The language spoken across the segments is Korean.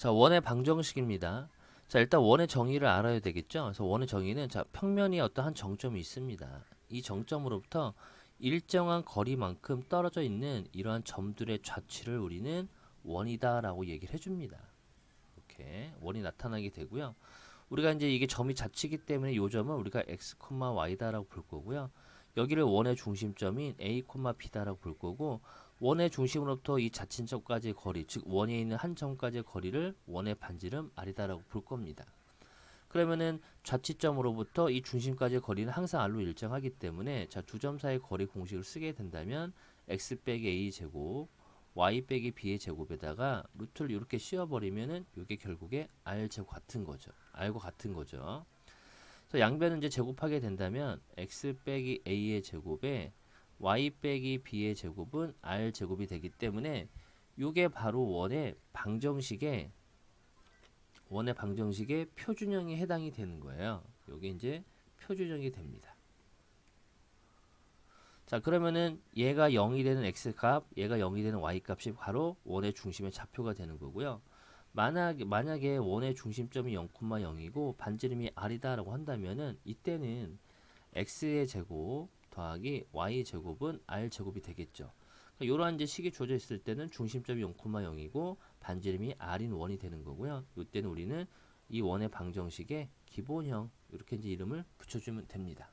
자, 원의 방정식입니다. 자, 일단 원의 정의를 알아야 되겠죠. 그래서 원의 정의는 자, 평면이 어떤 한 정점이 있습니다. 이 정점으로부터 일정한 거리만큼 떨어져 있는 이러한 점들의 좌치를 우리는 원이다라고 얘기를 해줍니다. 이렇게 원이 나타나게 되고요. 우리가 이제 이게 점이 좌치이기 때문에 이 점은 우리가 x, y다라고 볼 거고요. 여기를 원의 중심점인 a, b다라고 볼 거고, 원의 중심으로부터 이 자친점까지의 거리, 즉 원에 있는 한 점까지의 거리를 원의 반지름 r이다라고 볼 겁니다. 그러면은 좌치점으로부터 이 중심까지의 거리는 항상 r로 일정하기 때문에 자, 두 점 사이의 거리 공식을 쓰게 된다면 x 빼기 a 제곱 y 빼기 b의 제곱에다가 루트를 이렇게 씌워버리면은 이게 결국에 r 제곱 같은 거죠. r과 같은 거죠. 그래서 양변을 이제 제곱하게 된다면 x 빼기 a의 제곱에 y 빼기 b의 제곱은 r 제곱이 되기 때문에 이게 바로 원의 방정식의 표준형에 해당이 되는 거예요. 이게 이제 표준형이 됩니다. 자, 그러면은 얘가 0이 되는 x값, 얘가 0이 되는 y값이 바로 원의 중심의 좌표가 되는 거고요. 만약에 원의 중심점이 0,0이고 반지름이 r이다라고 한다면은 이때는 x의 제곱 더하기 y 제곱은 r 제곱이 되겠죠. 그러니까 이러한 이제 식이 주어져 있을 때는 중심점이 0,0이고 반지름이 r인 원이 되는 거고요. 이때는 우리는 이 원의 방정식의 기본형 이렇게 이제 이름을 붙여주면 됩니다.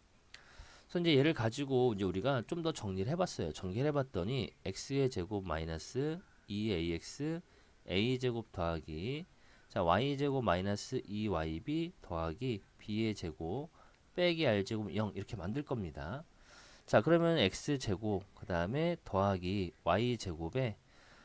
그래서 이제 얘를 가지고 이제 우리가 좀 더 정리를 해봤어요. 정리를 해봤더니 x의 제곱 마이너스 2ax a 제곱 더하기 자 y 제곱 마이너스 2yb 더하기 b의 제곱 빼기 r 제곱 0 이렇게 만들 겁니다. 자, 그러면 x 제곱 그 다음에 더하기 y 제곱에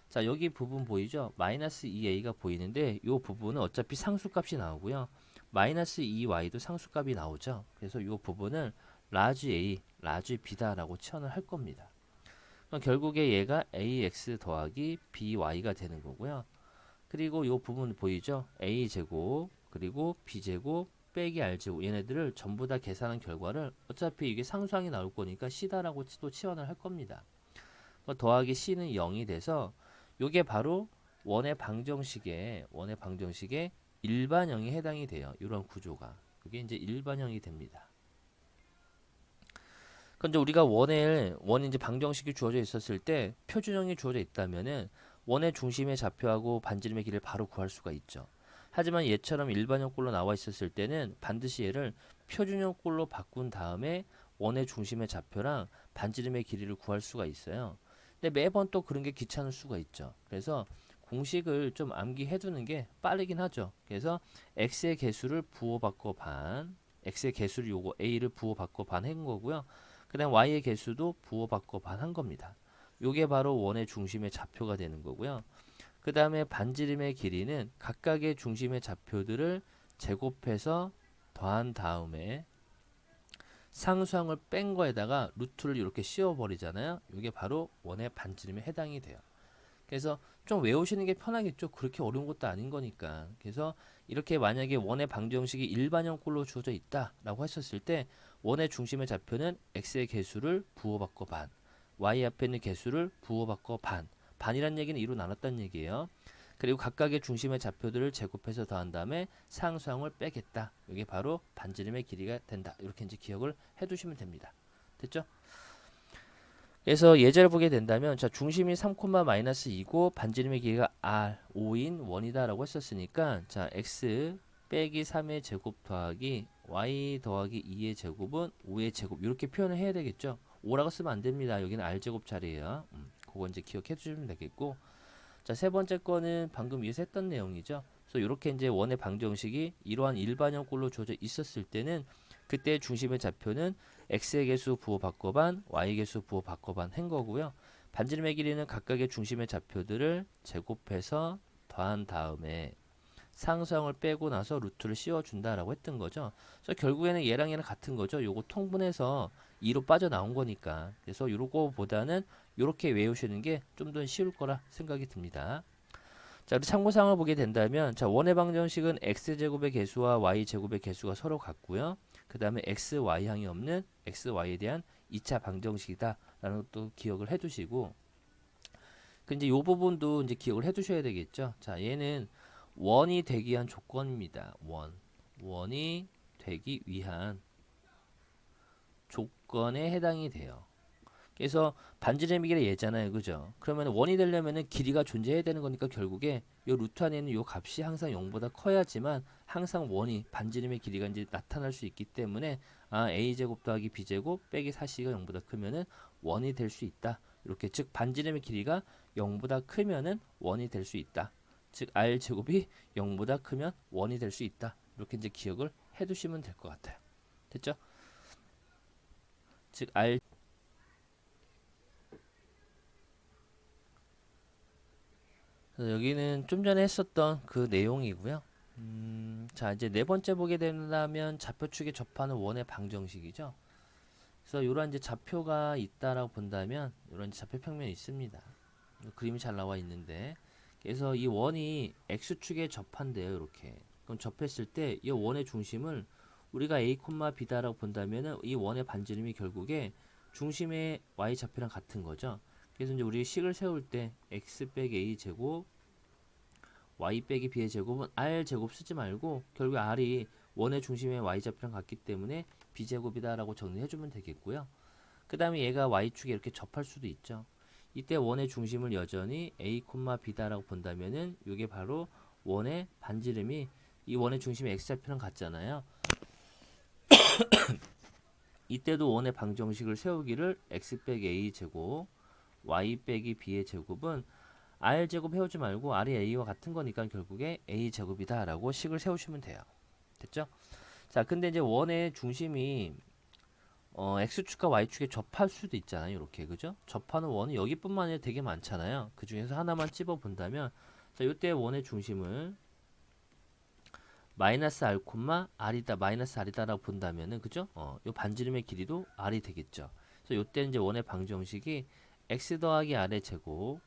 자, 여기 부분 보이죠? 마이너스 2a가 보이는데 이 부분은 어차피 상수값이 나오고요. 마이너스 2y도 상수값이 나오죠. 그래서 이 부분을 라지 a, 라지 b다라고 치환을 할 겁니다. 그럼 결국에 얘가 ax 더하기 by가 되는 거고요. 그리고 이 부분 보이죠? a 제곱 그리고 b 제곱 빼기 r 제곱 얘네들을 전부 다 계산한 결과를 어차피 이게 상수항이 나올 거니까 c다라고 또 치환을 할 겁니다. 더하기 c는 0이 돼서 이게 바로 원의 방정식의 일반형에 해당이 돼요. 이런 구조가. 이게 이제 일반형이 됩니다. 그런데 우리가 원이 이제 방정식이 주어져 있었을 때 표준형이 주어져 있다면은 원의 중심의 좌표하고 반지름의 길이를 바로 구할 수가 있죠. 하지만 얘처럼 일반형꼴로 나와 있었을 때는 반드시 얘를 표준형꼴로 바꾼 다음에 원의 중심의 좌표랑 반지름의 길이를 구할 수가 있어요. 근데 매번 또 그런 게 귀찮을 수가 있죠. 그래서 공식을 좀 암기해 두는 게 빠르긴 하죠. 그래서 x의 개수를 부호 바꿔 반, x의 개수를 요거 a를 부호 바꿔 반 한 거고요. 그 다음 y의 개수도 부호 바꿔 반 한 겁니다. 요게 바로 원의 중심의 좌표가 되는 거고요. 그 다음에 반지름의 길이는 각각의 중심의 좌표들을 제곱해서 더한 다음에 상수항을 뺀 거에다가 루트를 이렇게 씌워버리잖아요. 이게 바로 원의 반지름에 해당이 돼요. 그래서 좀 외우시는 게 편하겠죠. 그렇게 어려운 것도 아닌 거니까. 그래서 이렇게 만약에 원의 방정식이 일반형꼴로 주어져 있다라고 했었을 때 원의 중심의 좌표는 x의 개수를 부호 바꿔 반, y 앞에 있는 개수를 부호 바꿔 반. 반이란 얘기는 2로 나눴다는 얘기예요. 그리고 각각의 중심의 좌표들을 제곱해서 더한 다음에 상수항을 빼겠다. 이게 바로 반지름의 길이가 된다. 이렇게 이제 기억을 해두시면 됩니다. 됐죠? 그래서 예제를 보게 된다면 자 중심이 3, 마이너스 2고 반지름의 길이가 r 5인 원이다라고 했었으니까 자 x 빼기 3의 제곱 더하기 y 더하기 2의 제곱은 5의 제곱 이렇게 표현을 해야 되겠죠. 5라고 쓰면 안 됩니다. 여기는 r 제곱 자리예요. 그거 이제 기억해 주시면 되겠고 자 세 번째 거는 방금 위에서 했던 내용이죠. 그래서 이렇게 이제 원의 방정식이 이러한 일반형꼴로 주어져 있었을 때는 그때 중심의 좌표는 x의 개수 부호 바꿔 반, y의 개수 부호 바꿔 반 한 거고요. 반지름의 길이는 각각의 중심의 좌표들을 제곱해서 더한 다음에 상수항을 빼고 나서 루트를 씌워준다라고 했던 거죠. 그래서 결국에는 얘랑 같은 거죠. 요거 통분해서 2로 빠져나온 거니까. 그래서 요거보다는 요렇게 외우시는 게 좀 더 쉬울 거라 생각이 듭니다. 자, 우리 참고사항을 보게 된다면 자, 원의 방정식은 x제곱의 개수와 y제곱의 개수가 서로 같고요. 그 다음에 x, y항이 없는 x, y에 대한 2차 방정식이다 라는 것도 기억을 해두시고 그 이제 요 부분도 이제 기억을 해두셔야 되겠죠. 자, 얘는 원이 되기 위한 조건입니다. 원이 되기 위한 조건에 해당이 돼요. 그래서 반지름의 길이 얘잖아요. 그죠? 그러면 원이 되려면은 길이가 존재해야 되는 거니까 결국에 요 루트 안에 있는 요 값이 항상 0보다 커야지만 항상 원이 반지름의 길이가 이제 나타날 수 있기 때문에 a제곱 더하기 b제곱 빼기 4c가 0보다 크면은 원이 될 수 있다. 이렇게 즉 반지름의 길이가 0보다 크면은 원이 될 수 있다. 즉 r제곱이 0보다 크면 원이 될 수 있다. 이렇게 이제 기억을 해 두시면 될 것 같아요. 됐죠? 즉 r 여기는 좀 전에 했었던 그 내용이고요. 자 이제 네 번째 보게 된다면 좌표축에 접하는 원의 방정식이죠. 그래서 이런 이제 좌표가 있다라고 본다면 이런 좌표 평면이 있습니다. 그림이 잘 나와 있는데 그래서 이 원이 x축에 접한대요. 이렇게 그럼 접했을 때 이 원의 중심을 우리가 a, b다라고 본다면은 이 원의 반지름이 결국에 중심의 y 좌표랑 같은 거죠. 그래서 이제 우리 식을 세울 때 x 빼기 a 제곱 y 빼기 b의 제곱은 r 제곱 쓰지 말고 결국 r이 원의 중심의 y 좌표랑 같기 때문에 b 제곱이다라고 정리해 주면 되겠고요. 그 다음에 얘가 y축에 이렇게 접할 수도 있죠. 이때 원의 중심을 여전히 a, b다라고 본다면은 이게 바로 원의 반지름이 이 원의 중심이 x 좌표랑 같잖아요. 이때도 원의 방정식을 세우기를 x 빼기 a 제곱 y 빼기 b의 제곱은 r 제곱 해오지 말고 r이 a와 같은 거니까 결국에 a 제곱이다 라고 식을 세우시면 돼요. 됐죠? 자 근데 이제 원의 중심이 x축과 y축에 접할 수도 있잖아요. 이렇게 그죠? 접하는 원은 여기뿐만 아니라 되게 많잖아요. 그 중에서 하나만 찝어 본다면 자 이때 원의 중심을 마이너스 r, r이다 마이너스 r이다라고 본다면은 그죠? 요 반지름의 길이도 r이 되겠죠. 그래서 요때 이제 원의 방정식이 x 더하기 r의 제곱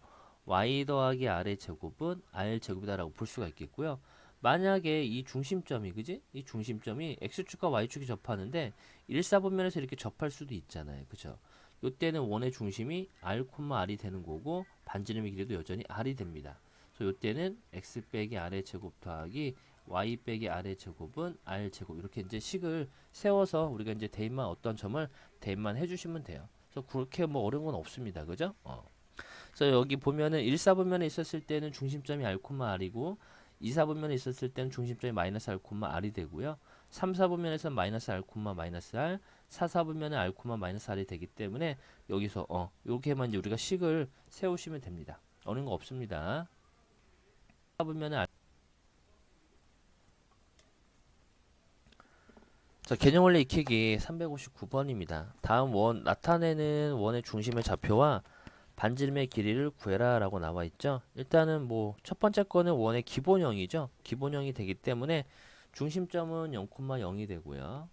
y 더하기 r의 제곱은 r 제곱이다라고 볼 수가 있겠고요. 만약에 이 중심점이 그지? 이 중심점이 x축과 y축이 접하는데 1사분면에서 이렇게 접할 수도 있잖아요. 그죠? 요때는 원의 중심이 r, r이 되는 거고 반지름의 길이도 여전히 r이 됩니다. 그래서 요때는 x 빼기 r의 제곱 더하기 y 빼기 r의 제곱은 r 제곱 이렇게 이제 식을 세워서 우리가 이제 대입만 어떤 점을 대입만 해주시면 돼요. 그래서 그렇게 뭐 어려운 건 없습니다. 그죠? 그래서 여기 보면은 1사분면에 있었을 때는 중심점이 r, r이고 2사분면에 있었을 때는 중심점이 마이너스 r, r이 되고요. 3사분면에서는 마이너스 r, 마이너스 r 4사분면은 r, 마이너스 r이 되기 때문에 여기서 이렇게만 이제 우리가 식을 세우시면 됩니다. 어려운 거 없습니다. 4분면은 자, 개념 원리 익히기 359번입니다. 다음 원 나타내는 원의 중심의 좌표와 반지름의 길이를 구해라 라고 나와 있죠. 일단은 뭐 첫 번째 거는 원의 기본형이죠. 기본형이 되기 때문에 중심점은 0,0이 되고요.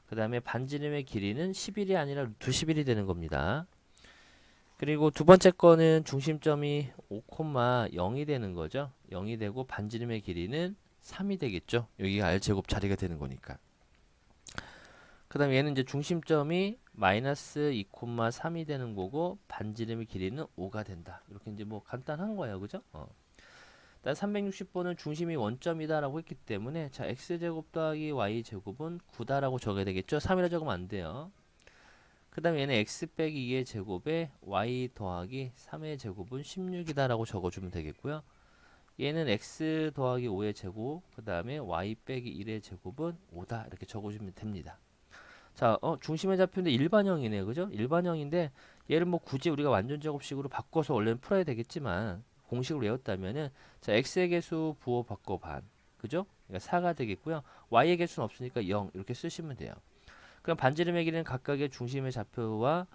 그 다음에 반지름의 길이는 11이 아니라 루트 11이 되는 겁니다. 그리고 두 번째 거는 중심점이 5,0이 되는 거죠. 0이 되고 반지름의 길이는 3이 되겠죠. 여기가 r제곱 자리가 되는 거니까. 그 다음에 얘는 이제 중심점이 마이너스 2,3이 되는 거고 반지름의 길이는 5가 된다. 이렇게 이제 뭐 간단한 거예요. 그죠? 일단 360번은 중심이 원점이다 라고 했기 때문에 자 x제곱 더하기 y제곱은 9다라고 적어야 되겠죠? 3이라 적으면 안 돼요. 그 다음에 얘는 x 빼기 2의 제곱에 y 더하기 3의 제곱은 16이다 라고 적어주면 되겠고요. 얘는 x 더하기 5의 제곱 그 다음에 y 빼기 1의 제곱은 5다 이렇게 적어주면 됩니다. 자, 중심의 좌표인데 일반형이네요. 그죠? 일반형인데 얘를 뭐 굳이 우리가 완전 제곱식으로 바꿔서 원래는 풀어야 되겠지만 공식을 외웠다면은 자, x의 개수 부호 바꿔 반. 그죠? 그러니까 4가 되겠고요. y의 개수는 없으니까 0 이렇게 쓰시면 돼요. 그럼 반지름의 길이는 각각의 중심의 좌표와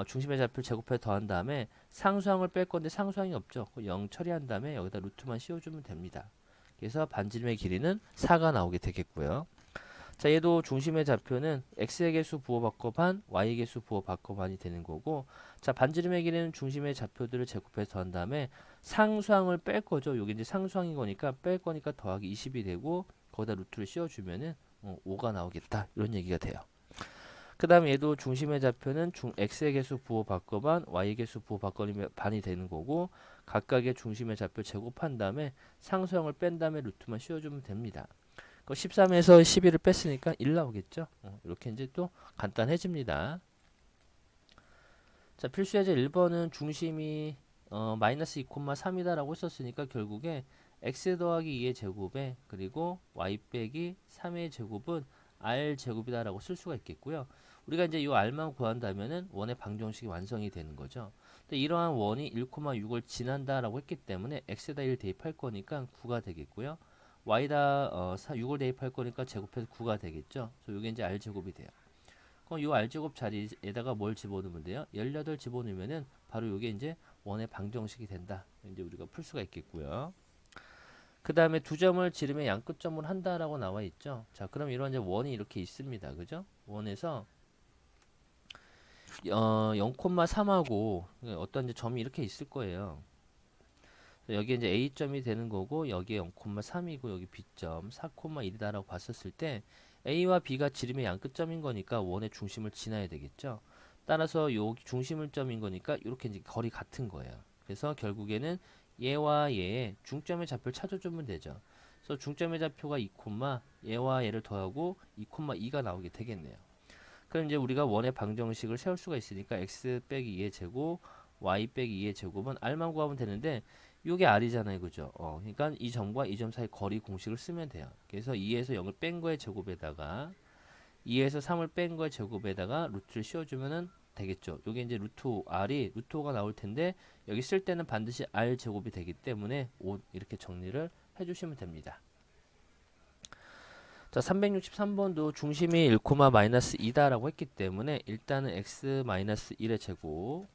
중심의 좌표를 제곱해 더한 다음에 상수항을 뺄 건데 상수항이 없죠. 0 처리한 다음에 여기다 루트만 씌워주면 됩니다. 그래서 반지름의 길이는 4가 나오게 되겠고요. 자, 얘도 중심의 좌표는 x의 개수 부호 바꿔 반, y의 개수 부호 바꿔 반이 되는 거고, 자, 반지름의 길이는 중심의 좌표들을 제곱해서 더한 다음에 상수항을 뺄 거죠. 여기 이제 상수항인 거니까 뺄 거니까 더하기 20이 되고, 거기다 루트를 씌워주면은 5가 나오겠다. 이런 얘기가 돼요. 그 다음에 얘도 중심의 좌표는 x의 개수 부호 바꿔반 y의 개수 부호 바꿔면 반이 되는 거고 각각의 중심의 좌표 제곱한 다음에 상수형을 뺀 다음에 루트만 씌워주면 됩니다. 13에서 12를 뺐으니까 1 나오겠죠. 이렇게 이제 또 간단해집니다. 자, 필수 예제 1번은 중심이 마이너스 2,3이다 라고 했었으니까 결국에 x 더하기 2의 제곱에 그리고 y 빼기 3의 제곱은 r 제곱이다 라고 쓸 수가 있겠고요. 우리가 이제 이 r만 구한다면은 원의 방정식이 완성이 되는 거죠. 근데 이러한 원이 1,6을 지난다 라고 했기 때문에 x에다 1 대입할 거니까 9가 되겠고요. y다 6을 대입할 거니까 제곱해서 9가 되겠죠. 그래서 이게 이제 r 제곱이 돼요. 그럼 이 r제곱 자리에다가 뭘 집어넣으면 돼요? 18 집어넣으면은 바로 이게 이제 원의 방정식이 된다. 이제 우리가 풀 수가 있겠고요. 그 다음에 두 점을 지름의 양끝점을 한다라고 나와 있죠. 자, 그럼 이런 이제 원이 이렇게 있습니다. 그죠? 원에서 0,3하고 어떤 이제 점이 이렇게 있을 거예요. 여기 이제 A점이 되는 거고 여기에 0,3이고 여기 B점 4,1이다라고 봤었을 때 A와 B가 지름의 양끝점인 거니까 원의 중심을 지나야 되겠죠. 따라서 요 중심을 점인 거니까 이렇게 이제 거리 같은 거예요. 그래서 결국에는 얘와 얘의 중점의 좌표를 찾아주면 되죠. 그래서 중점의 좌표가 2, 얘와 얘를 더하고 2,2가 나오게 되겠네요. 그럼 이제 우리가 원의 방정식을 세울 수가 있으니까 x 빼기 2의 제곱, y 빼기 2의 제곱은 r만 구하면 되는데 이게 r이잖아요, 그죠? 그러니까 이 점과 이 점 사이 거리 공식을 쓰면 돼요. 그래서 2에서 0을 뺀 거의 제곱에다가 2에서 3을 뺀 거의 제곱에다가 루트를 씌워주면은 되겠죠. 요게 이제 루트 r이 루트 5가 나올 텐데 여기 쓸 때는 반드시 r 제곱이 되기 때문에 5 이렇게 정리를 해주시면 됩니다. 자, 363번도 중심이 1, 마이너스 2다라고 했기 때문에 일단은 x 마이너스 1의 제곱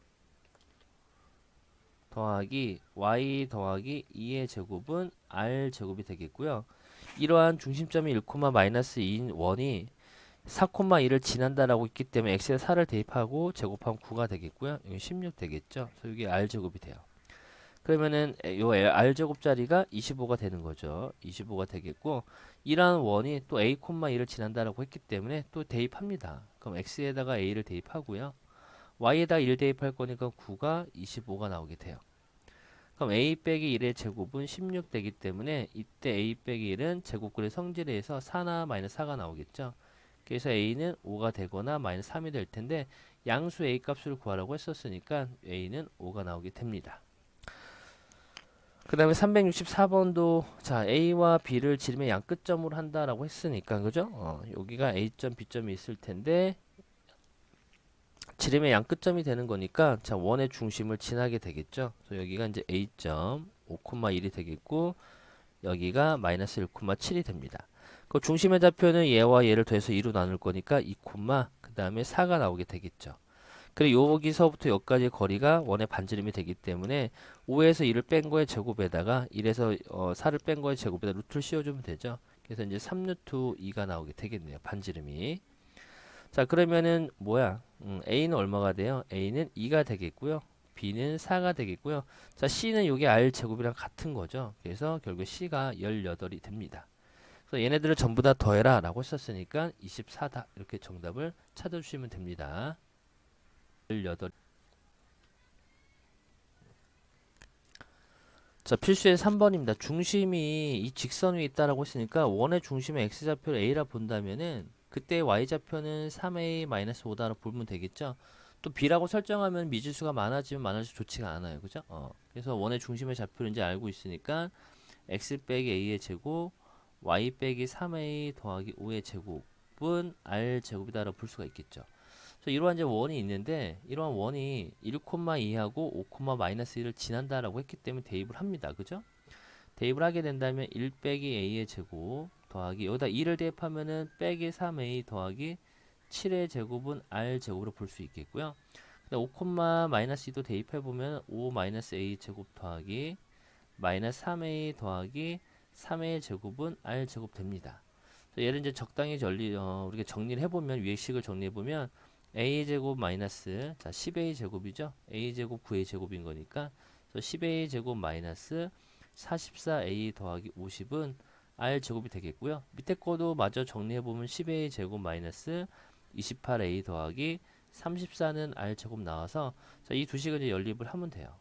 더하기 y 더하기 2의 제곱은 r 제곱이 되겠고요. 이러한 중심점이 1, 마이너스 2인 원이 4,2를 지난다라고 있기 때문에 x에 4를 대입하고 제곱하면 9가 되겠고요. 여기 16 되겠죠. 그래서 이게 r 제곱이 돼요. 그러면은 요 r 제곱자리가 25가 되는 거죠. 25가 되겠고 이러한 원이 또 a, 2를 지난다라고 했기 때문에 또 대입합니다. 그럼 x에다가 a를 대입하고요. y에다 1 대입할 거니까 9가 25가 나오게 돼요. 그럼 a 빼기 1의 제곱은 16 되기 때문에 이때 a 빼기 1은 제곱글의 성질에서 4나 마이너스 4가 나오겠죠. 그래서 a는 5가 되거나 마이너스 3이 될 텐데 양수 a 값을 구하라고 했었으니까 a는 5가 나오게 됩니다. 그 다음에 364번도 자 A와 B를 지름의 양끝점으로 한다라고 했으니까 그죠? 여기가 A점, B점이 있을 텐데 지름의 양끝점이 되는 거니까 자 원의 중심을 지나게 되겠죠. 그래서 여기가 이제 A점 5,1이 되겠고 여기가 마이너스 1,7이 됩니다. 그 중심의 좌표는 얘와 얘를 더해서 2로 나눌 거니까 2, 그 다음에 4가 나오게 되겠죠. 그리고 여기서부터 여기까지 거리가 원의 반지름이 되기 때문에 5에서 2를 뺀 거의 제곱에다가 1에서 4를 뺀 거의 제곱에다 루트를 씌워주면 되죠. 그래서 이제 3루트 2가 나오게 되겠네요. 반지름이. 자, 그러면은 뭐야? A는 얼마가 돼요? A는 2가 되겠고요. B는 4가 되겠고요. 자, C는 이게 R 제곱이랑 같은 거죠. 그래서 결국 C가 18이 됩니다. 그래서 얘네들을 전부 다 더해라 라고 했었으니까 24다. 이렇게 정답을 찾아주시면 됩니다. 18. 자, 필수의 3번입니다. 중심이 이 직선 위에 있다라고 했으니까 원의 중심의 x좌표를 a라 본다면은 그때 y좌표는 3a-5다라고 보면 되겠죠. 또 b라고 설정하면 미지수가 많아지면 많아질수록 좋지가 않아요. 그죠? 그래서 원의 중심의 좌표를 이제 알고 있으니까 x 빼기 a의 제곱 y 빼기 3a 더하기 5의 제곱은 r 제곱이다라고 볼 수가 있겠죠. 그래서 이러한 이제 원이 있는데 이러한 원이 1,2하고 5,-1을 지난다라고 했기 때문에 대입을 합니다. 그죠? 대입을 하게 된다면 1 빼기 a의 제곱 더하기 여기다 2를 대입하면은 빼기 3a 더하기 7의 제곱은 r 제곱으로 볼 수 있겠고요. 5,-2도 대입해 보면 5-a 제곱 더하기 마이너스 3a 더하기 3a 제곱은 r 제곱 됩니다. 얘를 이제 적당히 우리가 정리를 해보면 위의 식을 정리해보면 a 제곱 마이너스 자 10a 제곱이죠. a 제곱 9a 제곱인 거니까 10a 제곱 마이너스 44a 더하기 50은 r 제곱이 되겠고요. 밑에 거도 마저 정리해 보면 10a 제곱 마이너스 28a 더하기 34는 r제곱 나와서 자, 이 두 식을 이제 연립을 하면 돼요.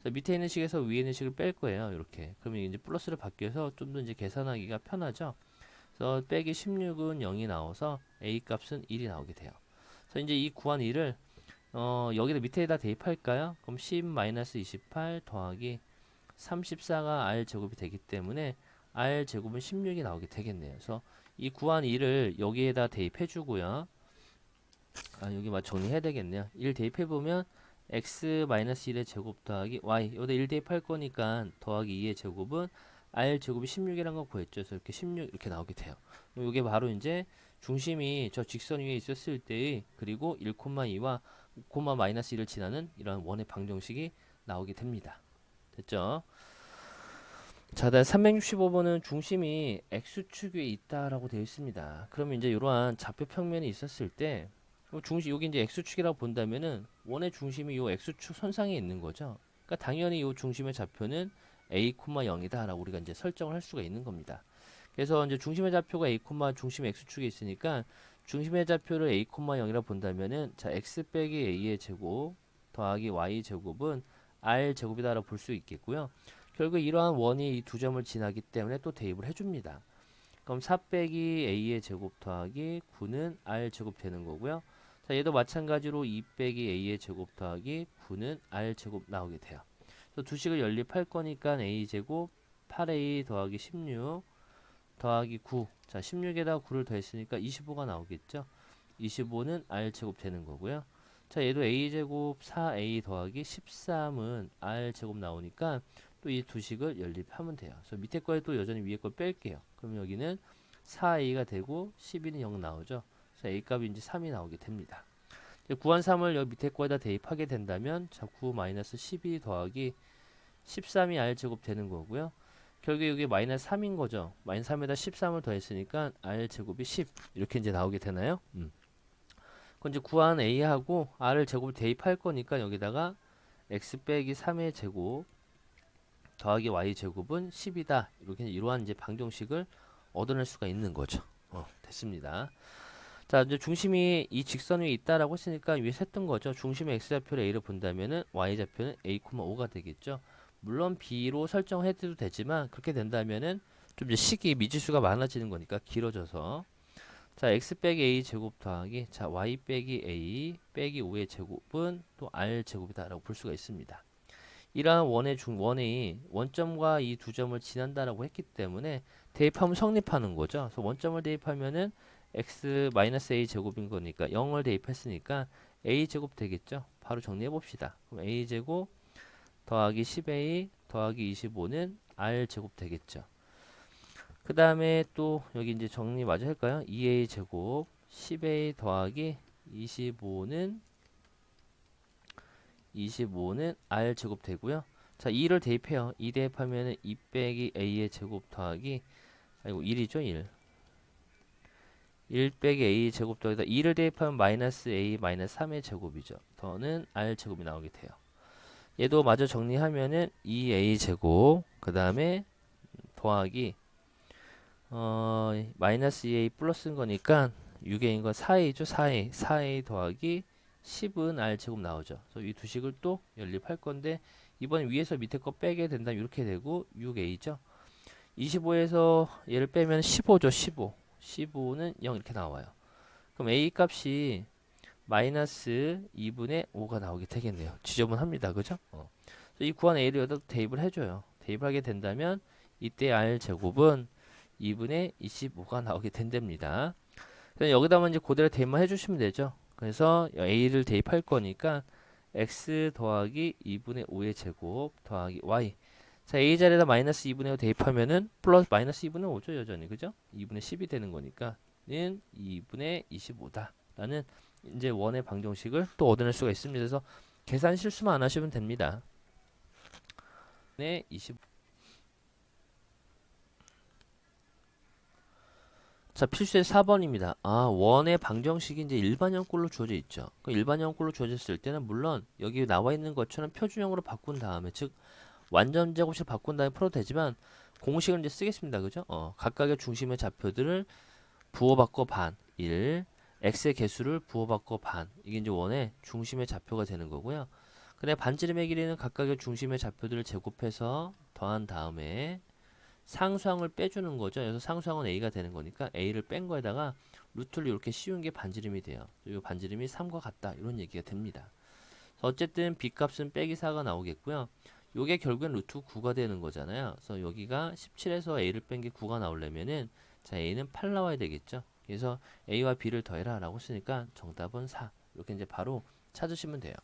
자, 밑에 있는 식에서 위에 있는 식을 뺄 거예요. 이렇게. 그러면 이제 플러스를 바뀌어서 좀 더 이제 계산하기가 편하죠. 그래서 빼기 16은 0이 나와서 a 값은 1이 나오게 돼요. 그래서 이제 이 구한 1을 여기다 밑에다 대입할까요? 그럼 10-28 더하기 34가 r 제곱이 되기 때문에 r 제곱은 16이 나오게 되겠네요. 그래서 이 구한 1을 여기에다 대입해 주고요. 여기 정리해야 되겠네요. 1 대입해 보면 x-1의 제곱 더하기 y, 여기다 1 대입할 거니까 더하기 2의 제곱은 r 제곱이 16이라는 거 구했죠. 그래서 이렇게 16 이렇게 나오게 돼요. 이게 바로 이제 중심이 저 직선 위에 있었을 때의 그리고 1,2와 (-1을 지나는 이런 원의 방정식이 나오게 됩니다. 됐죠? 자, 다음 365번은 중심이 x축 위에 있다라고 되어 있습니다. 그러면 이제 이러한 좌표 평면이 있었을 때 중심 여기 이제 x축이라고 본다면은 원의 중심이 요 x축 선상에 있는 거죠. 그러니까 당연히 요 중심의 좌표는 a, 0이다라고 우리가 이제 설정을 할 수가 있는 겁니다. 그래서 이제 중심의 좌표가 a, 중심 x축에 있으니까 중심의 좌표를 a, 0이라 본다면은 자, x 빼기 a의 제곱 더하기 y 제곱은 r 제곱이다라고 볼 수 있겠고요. 결국 이러한 원이 이 두 점을 지나기 때문에 또 대입을 해줍니다. 그럼 4 빼기 a의 제곱 더하기 9는 r 제곱 되는 거고요. 자, 얘도 마찬가지로 2 빼기 a의 제곱 더하기 9는 r 제곱 나오게 돼요. 그래서 두 식을 연립할 거니까 a 제곱 8a 더하기 16 더하기 9. 자, 16에다가 9를 더했으니까 25가 나오겠죠. 25는 r 제곱 되는 거고요. 자, 얘도 a 제곱 4a 더하기 13은 r 제곱 나오니까 또 이 두 식을 연립하면 돼요. 그래서 밑에 거에 또 여전히 위에 걸 뺄게요. 그럼 여기는 4a가 되고 12는 0 나오죠. 그래서 a 값이 이제 3이 나오게 됩니다. 구한 3을 여기 밑에 거에다 대입하게 된다면 자, 9-12 더하기 13이 r 제곱 되는 거고요. 결국 여기 마이너스 3인 거죠. 마이너스 3에다 13을 더했으니까 r 제곱이 10 이렇게 이제 나오게 되나요? 그럼 이제 구한 a하고 r을 제곱을 대입할 거니까 여기다가 x 빼기 3의 제곱 더하기 y 제곱은 10이다. 이렇게 이러한 이제 방정식을 얻어낼 수가 있는 거죠. 됐습니다. 자, 이제 중심이 이 직선 위에 있다라고 했으니까 위에 셌던 거죠. 중심의 x좌표를 a로 본다면은 y좌표는 a, 5가 되겠죠. 물론 b로 설정해도 되지만 그렇게 된다면은 좀 이제 식이 미지수가 많아지는 거니까 길어져서 자, x 빼기 a 제곱 더하기 자, y 빼기 a 빼기 5의 제곱은 또 r 제곱이다라고 볼 수가 있습니다. 이러한 원이 원점과 이 두 점을 지난다라고 했기 때문에 대입하면 성립하는 거죠. 그래서 원점을 대입하면은 x-a 제곱인 거니까 0을 대입했으니까 a 제곱 되겠죠. 바로 정리해 봅시다. 그럼 a 제곱 더하기 10a 더하기 25는 r 제곱 되겠죠. 그 다음에 또 여기 이제 정리 마저 할까요? 2a 제곱 10a 더하기 25는 r 제곱 되고요. 자, 2를 대입해요. 2 대입하면은 2 빼기 a의 제곱 더하기 1이죠, 1. 1 빼기 a 제곱 더하기 2를 대입하면 마이너스 a 마이너스 3의 제곱이죠. 더는 r 제곱이 나오게 돼요. 얘도 마저 정리하면은 2a 제곱 그 다음에 더하기 마이너스 2a 플러스인 거니까 6a인 건 4a죠. 4a 더하기 10은 r 제곱 나오죠. 그래서 이 두 식을 또 연립할 건데 이번 위에서 밑에 거 빼게 된다면 이렇게 되고 6a죠. 25에서 얘를 빼면 15죠. 15는 0 이렇게 나와요. 그럼 a 값이 마이너스 2분의 5가 나오게 되겠네요. 지저분합니다. 그죠? 이 구한 a를 여기다 대입을 해줘요. 대입하게 된다면 이때 r 제곱은 2분의 25가 나오게 된답니다. 그래서 여기다만 이제 그대로 대입만 해주시면 되죠. 그래서 a를 대입할 거니까 x 더하기 2분의 5의 제곱 더하기 y. 자, a 자리에다 마이너스 2분의 5 대입하면은 플러스 마이너스 2분의 5죠. 여전히. 그죠? 2분의 10이 되는 거니까 는 2분의 25다. 라는 이제 원의 방정식을 또 얻어낼 수가 있습니다. 그래서 계산 실수만 안 하시면 됩니다. 네, 25. 자, 필수의 4번입니다. 원의 방정식이 이제 일반형꼴로 주어져 있죠. 그 일반형꼴로 주어졌을 때는 물론 여기 나와 있는 것처럼 표준형으로 바꾼 다음에 즉 완전 제곱식 바꾼 다음에 풀어도 되지만 공식을 이제 쓰겠습니다. 그죠? 각각의 중심의 좌표들을 부호 바꿔 반 1, x의 개수를 부호바꿔 반. 이게 이제 원의 중심의 좌표가 되는 거고요. 그다음에 반지름의 길이는 각각의 중심의 좌표들을 제곱해서 더한 다음에 상수항을 빼주는 거죠. 그래서 상수항은 a가 되는 거니까 a를 뺀 거에다가 루트를 이렇게 씌운 게 반지름이 돼요. 이 반지름이 3과 같다. 이런 얘기가 됩니다. 어쨌든 b 값은 빼기 4가 나오겠고요. 요게 결국엔 루트 9가 되는 거잖아요. 그래서 여기가 17에서 a를 뺀 게 9가 나오려면은 자 a는 8 나와야 되겠죠. 그래서 a와 b를 더해라 라고 쓰니까 정답은 4. 이렇게 이제 바로 찾으시면 돼요.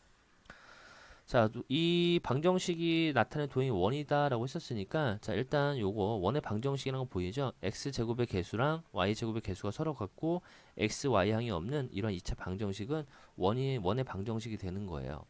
자, 이 방정식이 나타낸 도형이 원이다 라고 했었으니까 자 일단 요거 원의 방정식이라는 거 보이죠? x제곱의 개수랑 y제곱의 개수가 서로 같고 x, y항이 없는 이런 2차 방정식은 원의 방정식이 되는 거예요.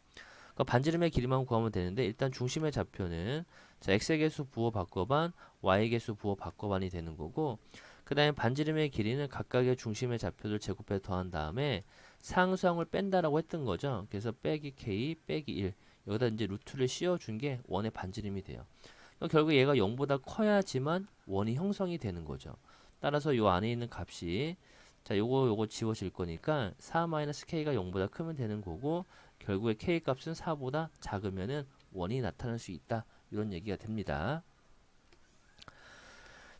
그러니까 반지름의 길이만 구하면 되는데 일단 중심의 좌표는 자 x의 개수 부호 바꿔반, y의 개수 부호 바꿔반이 되는 거고 그 다음에 반지름의 길이는 각각의 중심의 좌표를 제곱해 더한 다음에 상수항을 뺀다라고 했던 거죠. 그래서 빼기 k 빼기 1 여기다 이제 루트를 씌워준 게 원의 반지름이 돼요. 그러니까 결국 얘가 0보다 커야지만 원이 형성이 되는 거죠. 따라서 요 안에 있는 값이 자 요거 지워질 거니까 4-k가 0보다 크면 되는 거고 결국에 k 값은 4보다 작으면은 원이 나타날 수 있다. 이런 얘기가 됩니다.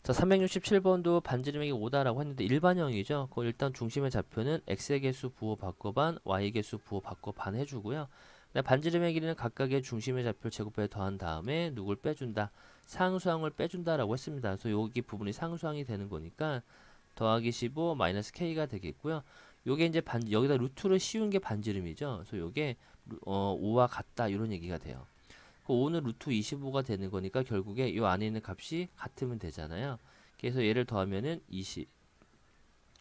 자, 367번도 반지름이 5다라고 했는데 일반형이죠. 그 일단 중심의 좌표는 x의 개수 부호 바꿔 반, y의 개수 부호 바꿔 반 해주고요. 반지름의 길이는 각각의 중심의 좌표를 제곱해 더한 다음에 누굴 빼준다? 상수항을 빼준다라고 했습니다. 그래서 여기 부분이 상수항이 되는 거니까 더하기 15 마이너스 k가 되겠고요. 요게 이제 여기다 루트를 씌운 게 반지름이죠. 그래서 요게 5와 같다 이런 얘기가 돼요. 그 5는 루트 25가 되는 거니까 결국에 이 안에 있는 값이 같으면 되잖아요. 그래서 얘를 더하면은 20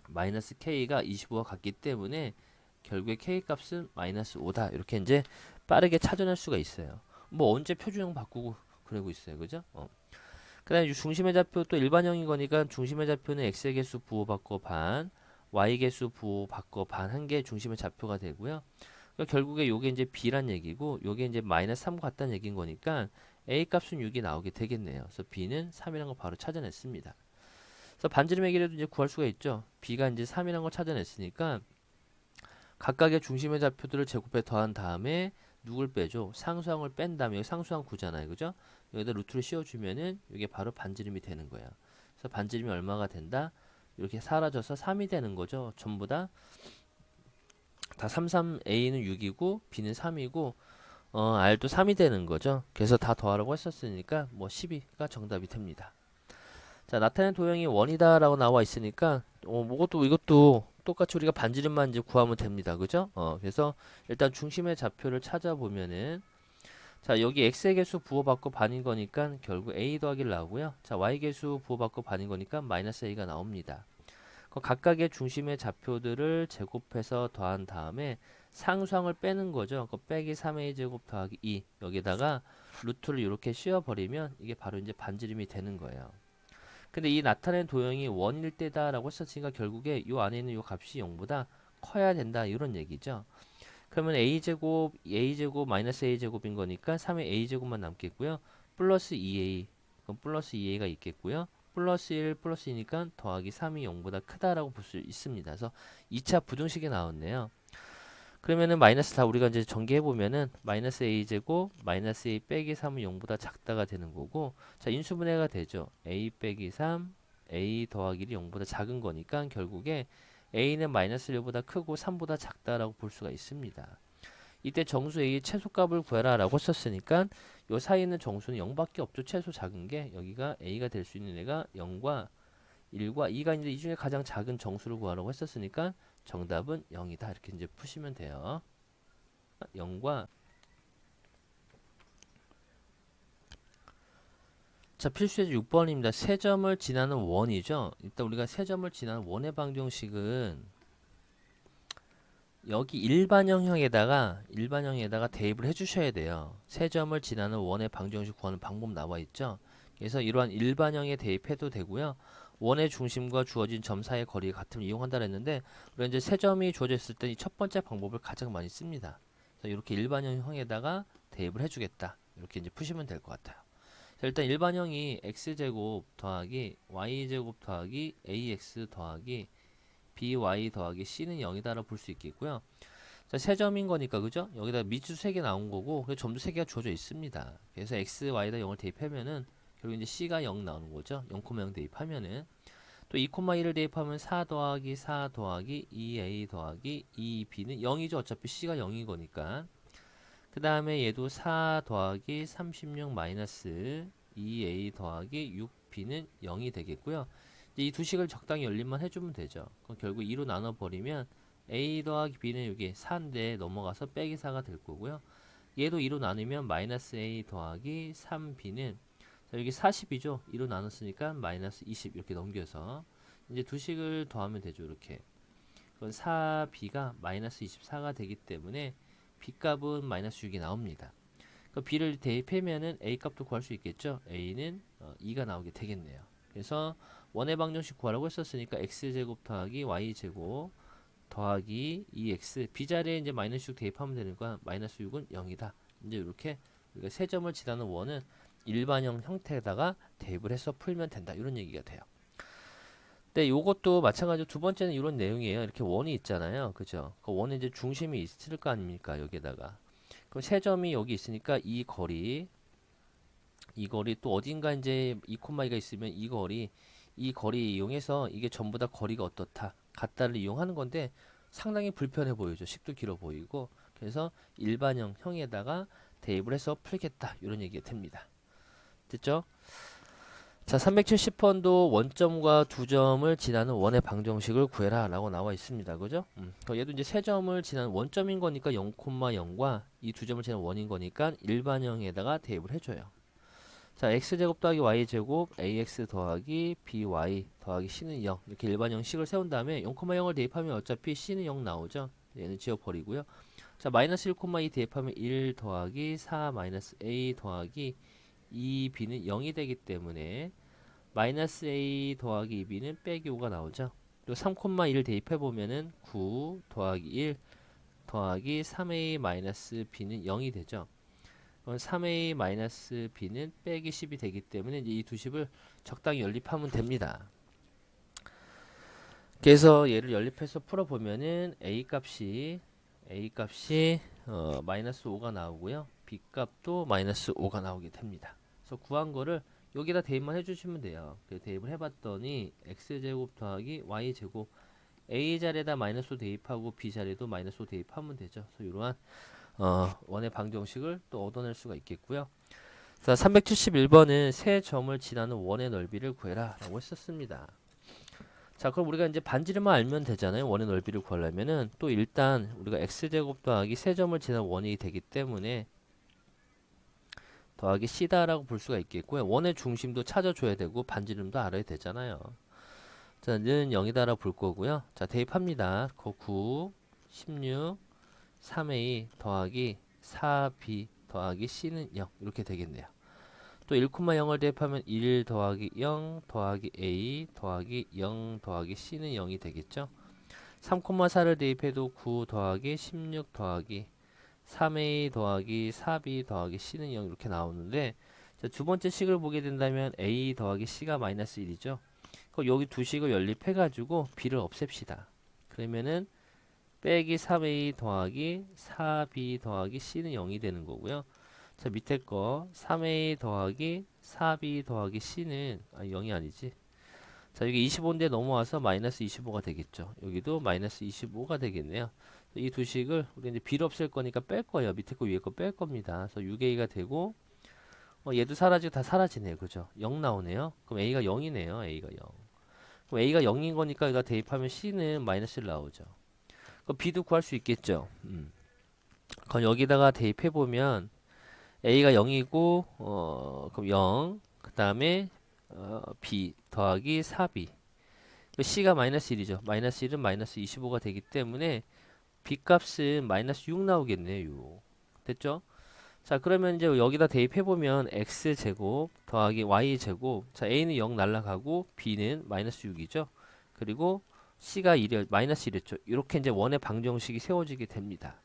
마이너스 k가 25와 같기 때문에 결국에 k 값은 마이너스 5다. 이렇게 이제 빠르게 찾아낼 수가 있어요. 뭐 언제 표준형 바꾸고 그러고 있어요. 그죠? 그 다음에 중심의 좌표 또 일반형인 거니까 중심의 좌표는 x의 개수 부호 바꿔 반, y 개수 부호 바꿔 반 한 개 중심의 좌표가 되고요. 그러니까 결국에 요게 이제 b란 얘기고 요게 이제 마이너스 3 같다는 얘기인 거니까 a 값은 6이 나오게 되겠네요. 그래서 b는 3이라는 거 바로 찾아냈습니다. 그래서 반지름의 길이도 이제 구할 수가 있죠. b가 이제 3이라는 걸 찾아냈으니까 각각의 중심의 좌표들을 제곱해 더한 다음에 누굴 빼죠? 상수항을 뺀 다음에 여기 상수항 9잖아요. 그죠? 여기다 루트를 씌워주면은 이게 바로 반지름이 되는 거예요. 그래서 반지름이 얼마가 된다? 이렇게 사라져서 3이 되는 거죠. 전부 다 33A는 6이고 B는 3이고 R도 3이 되는 거죠. 그래서 다 더하라고 했었으니까 뭐 12가 정답이 됩니다. 자, 나타낸 도형이 원이다 라고 나와 있으니까 이것도 똑같이 우리가 반지름만 이제 구하면 됩니다. 그죠? 그래서 일단 중심의 좌표를 찾아보면은 자, 여기 x의 개수 부호 받고 반인 거니까 결국 a 더하기를 나오고요. 자, y 개수 부호 받고 반인 거니까 마이너스 a가 나옵니다. 각각의 중심의 좌표들을 제곱해서 더한 다음에 상수항을 빼는 거죠. 빼기 3a 제곱 더하기 2 여기다가 루트를 이렇게 씌워버리면 이게 바로 이제 반지름이 되는 거예요. 근데 이 나타낸 도형이 원일 때다라고 했었으니까 결국에 이 안에 있는 이 값이 0보다 커야 된다 이런 얘기죠. 그러면 a제곱 마이너스 a제곱인 거니까 3의 a제곱만 남겠고요. 플러스 2a 그럼 플러스 2a가 있겠고요. 플러스 1 플러스 2니까 더하기 3이 0보다 크다라고 볼 수 있습니다. 그래서 2차 부등식이 나왔네요. 그러면은 마이너스 다 우리가 이제 전개해 보면은 마이너스 a제곱 마이너스 a 빼기 3은 0보다 작다가 되는 거고 자 인수분해가 되죠. a 빼기 3 a 더하기 1이 0보다 작은 거니까 결국에 a는 마이너스 1보다 크고 3보다 작다라고 볼 수가 있습니다. 이때 정수 a의 최소값을 구해라 라고 썼으니까 요 사이에 있는 정수는 0밖에 없죠. 최소 작은 게 여기가 a가 될 수 있는 애가 0과 1과 2가 있는데 이 중에 가장 작은 정수를 구하라고 했었으니까 정답은 0이다. 이렇게 이제 푸시면 돼요. 0과 자 필수예제 6번입니다. 세점을 지나는 원이죠. 일단 우리가 세점을 지나는 원의 방정식은 여기 일반형에다가 대입을 해주셔야 돼요. 세점을 지나는 원의 방정식 구하는 방법 나와 있죠. 그래서 이러한 일반형에 대입해도 되고요. 원의 중심과 주어진 점 사이의 거리가 같으면 이용한다 했는데 우리가 이제 세점이 주어져 있을 때 이 첫 번째 방법을 가장 많이 씁니다. 그래서 이렇게 일반형에다가 대입을 해주겠다. 이렇게 이제 푸시면 될 것 같아요. 자, 일단 일반형이 x제곱 더하기 y제곱 더하기 ax 더하기 by 더하기 c는 0이다라고 볼 수 있겠고요. 자, 세 점인 거니까 그죠? 여기다 미주 3개 나온 거고 그리고 점도 3개가 주어져 있습니다. 그래서 x, y에다 0을 대입하면은 결국 이제 c가 0 나오는 거죠. 0,0 대입하면은 또 2,1을 대입하면 4 더하기 4 더하기 2a 더하기 2b는 0이죠. 어차피 c가 0인 거니까. 그 다음에 얘도 4 더하기 36 마이너스 2a 더하기 6b는 0이 되겠고요. 이 두 식을 적당히 연립만 해주면 되죠. 그럼 결국 2로 나눠버리면 a 더하기 b는 여기 4인데 넘어가서 빼기 4가 될 거고요. 얘도 2로 나누면 마이너스 a 더하기 3b는 자, 여기 40이죠. 2로 나눴으니까 마이너스 20 이렇게 넘겨서 이제 두 식을 더하면 되죠. 이렇게. 그건 4b가 마이너스 24가 되기 때문에 b값은 마이너스 6이 나옵니다. 그 b를 대입하면은 a 값도 구할 수 있겠죠. a는 2가 나오게 되겠네요. 그래서 원의 방정식 구하라고 했었으니까 x제곱 더하기 y제곱 더하기 2x b자리에 이제 마이너스 6 대입하면 되는 거야. 마이너스 6은 0이다. 이제 이렇게 우리가 세 점을 지나는 원은 일반형 형태에다가 대입을 해서 풀면 된다. 이런 얘기가 돼요. 근데 요것도 마찬가지로 두 번째는 이런 내용이에요. 이렇게 원이 있잖아요. 그죠? 그 원에 이제 중심이 있을 거 아닙니까? 여기에다가. 그럼 세 점이 여기 있으니까 이 거리 또 어딘가 이제 2,2가 있으면 이 거리 이용해서 이게 전부 다 거리가 어떻다. 같다를 이용하는 건데 상당히 불편해 보이죠. 식도 길어 보이고. 그래서 일반형 형에다가 대입을 해서 풀겠다. 이런 얘기가 됩니다. 됐죠? 자, 370번도 원점과 두 점을 지나는 원의 방정식을 구해라 라고 나와 있습니다. 그죠? 얘도 이제 세 점을 지나는 원점인 거니까 0,0과 이 두 점을 지나는 원인 거니까 일반형에다가 대입을 해줘요. 자, x제곱 더하기 y제곱 ax 더하기 by 더하기 c는 0 이렇게 일반형식을 세운 다음에 0,0을 대입하면 어차피 c는 0 나오죠. 얘는 지워버리고요. 자, 마이너스 1,2 대입하면 1 더하기 4 마이너스 a 더하기 2b는 0이 되기 때문에 마이너스 a 더하기 2b는 빼기 5가 나오죠. 그리고 3,1 대입해보면은 9 더하기 1 더하기 3a 마이너스 b는 0이 되죠. 그럼 3a 마이너스 b는 빼기 10이 되기 때문에 이제 이 두 식을 적당히 연립하면 됩니다. 그래서 얘를 연립해서 풀어보면은 a 값이 마이너스 5가 나오고요. b 값도 마이너스 5가 나오게 됩니다. 그래서 구한 거를 여기다 대입만 해주시면 돼요. 대입을 해봤더니 x제곱 더하기 y제곱 a 자리에다 마이너스 5 대입하고 b 자리에도 마이너스 5 대입하면 되죠. 그래서 이러한 원의 방정식을 또 얻어낼 수가 있겠고요. 자, 371번은 세 점을 지나는 원의 넓이를 구해라 라고 했었습니다. 자, 그럼 우리가 이제 반지름만 알면 되잖아요. 원의 넓이를 구하려면은 또 일단 우리가 x제곱 더하기 세 점을 지나는 원이 되기 때문에 더하기 c다라고 볼 수가 있겠고요. 원의 중심도 찾아줘야 되고 반지름도 알아야 되잖아요. 자, 는 0이다라고 볼 거고요. 자, 대입합니다. 9, 16, 3a 더하기 4b 더하기 c는 0 이렇게 되겠네요. 또 1,0을 대입하면 1 더하기 0 더하기 a 더하기 0 더하기 c는 0이 되겠죠. 3,4를 대입해도 9 더하기 16 더하기 3a 더하기 4b 더하기 c는 0 이렇게 나오는데 자, 두 번째 식을 보게 된다면 a 더하기 c가 마이너스 1이죠. 그럼 여기 두 식을 연립해 가지고 b를 없앱시다. 그러면은 빼기 3a 더하기 4b 더하기 c는 0이 되는 거고요. 자, 밑에 거 3a 더하기 4b 더하기 c는 0이 아니지. 자, 여기 25인데 넘어와서 마이너스 25가 되겠죠. 여기도 마이너스 25가 되겠네요. 이 두 식을 우리 이제 비를 없앨 거니까 뺄 거예요. 밑에 거 위에 거 뺄 겁니다. 그래서 6a가 되고 얘도 사라지고 다 사라지네요. 그죠? 0 나오네요. 그럼 a가 0이네요. a가 0. 그럼 a가 0인 거니까 여기가 대입하면 c는 마이너스 1 나오죠. 그럼 b도 구할 수 있겠죠. 그럼 여기다가 대입해 보면 a가 0이고 그럼 0 그 다음에 b 더하기 4b c가 마이너스 1이죠. 마이너스 1은 마이너스 25가 되기 때문에 b 값은 마이너스 6 나오겠네요. 됐죠? 자, 그러면 이제 여기다 대입해보면 x제곱 더하기 y제곱 자, a는 0 날라가고 b는 마이너스 6이죠. 그리고 c가 1이 마이너스 1이었죠. 이렇게 이제 원의 방정식이 세워지게 됩니다.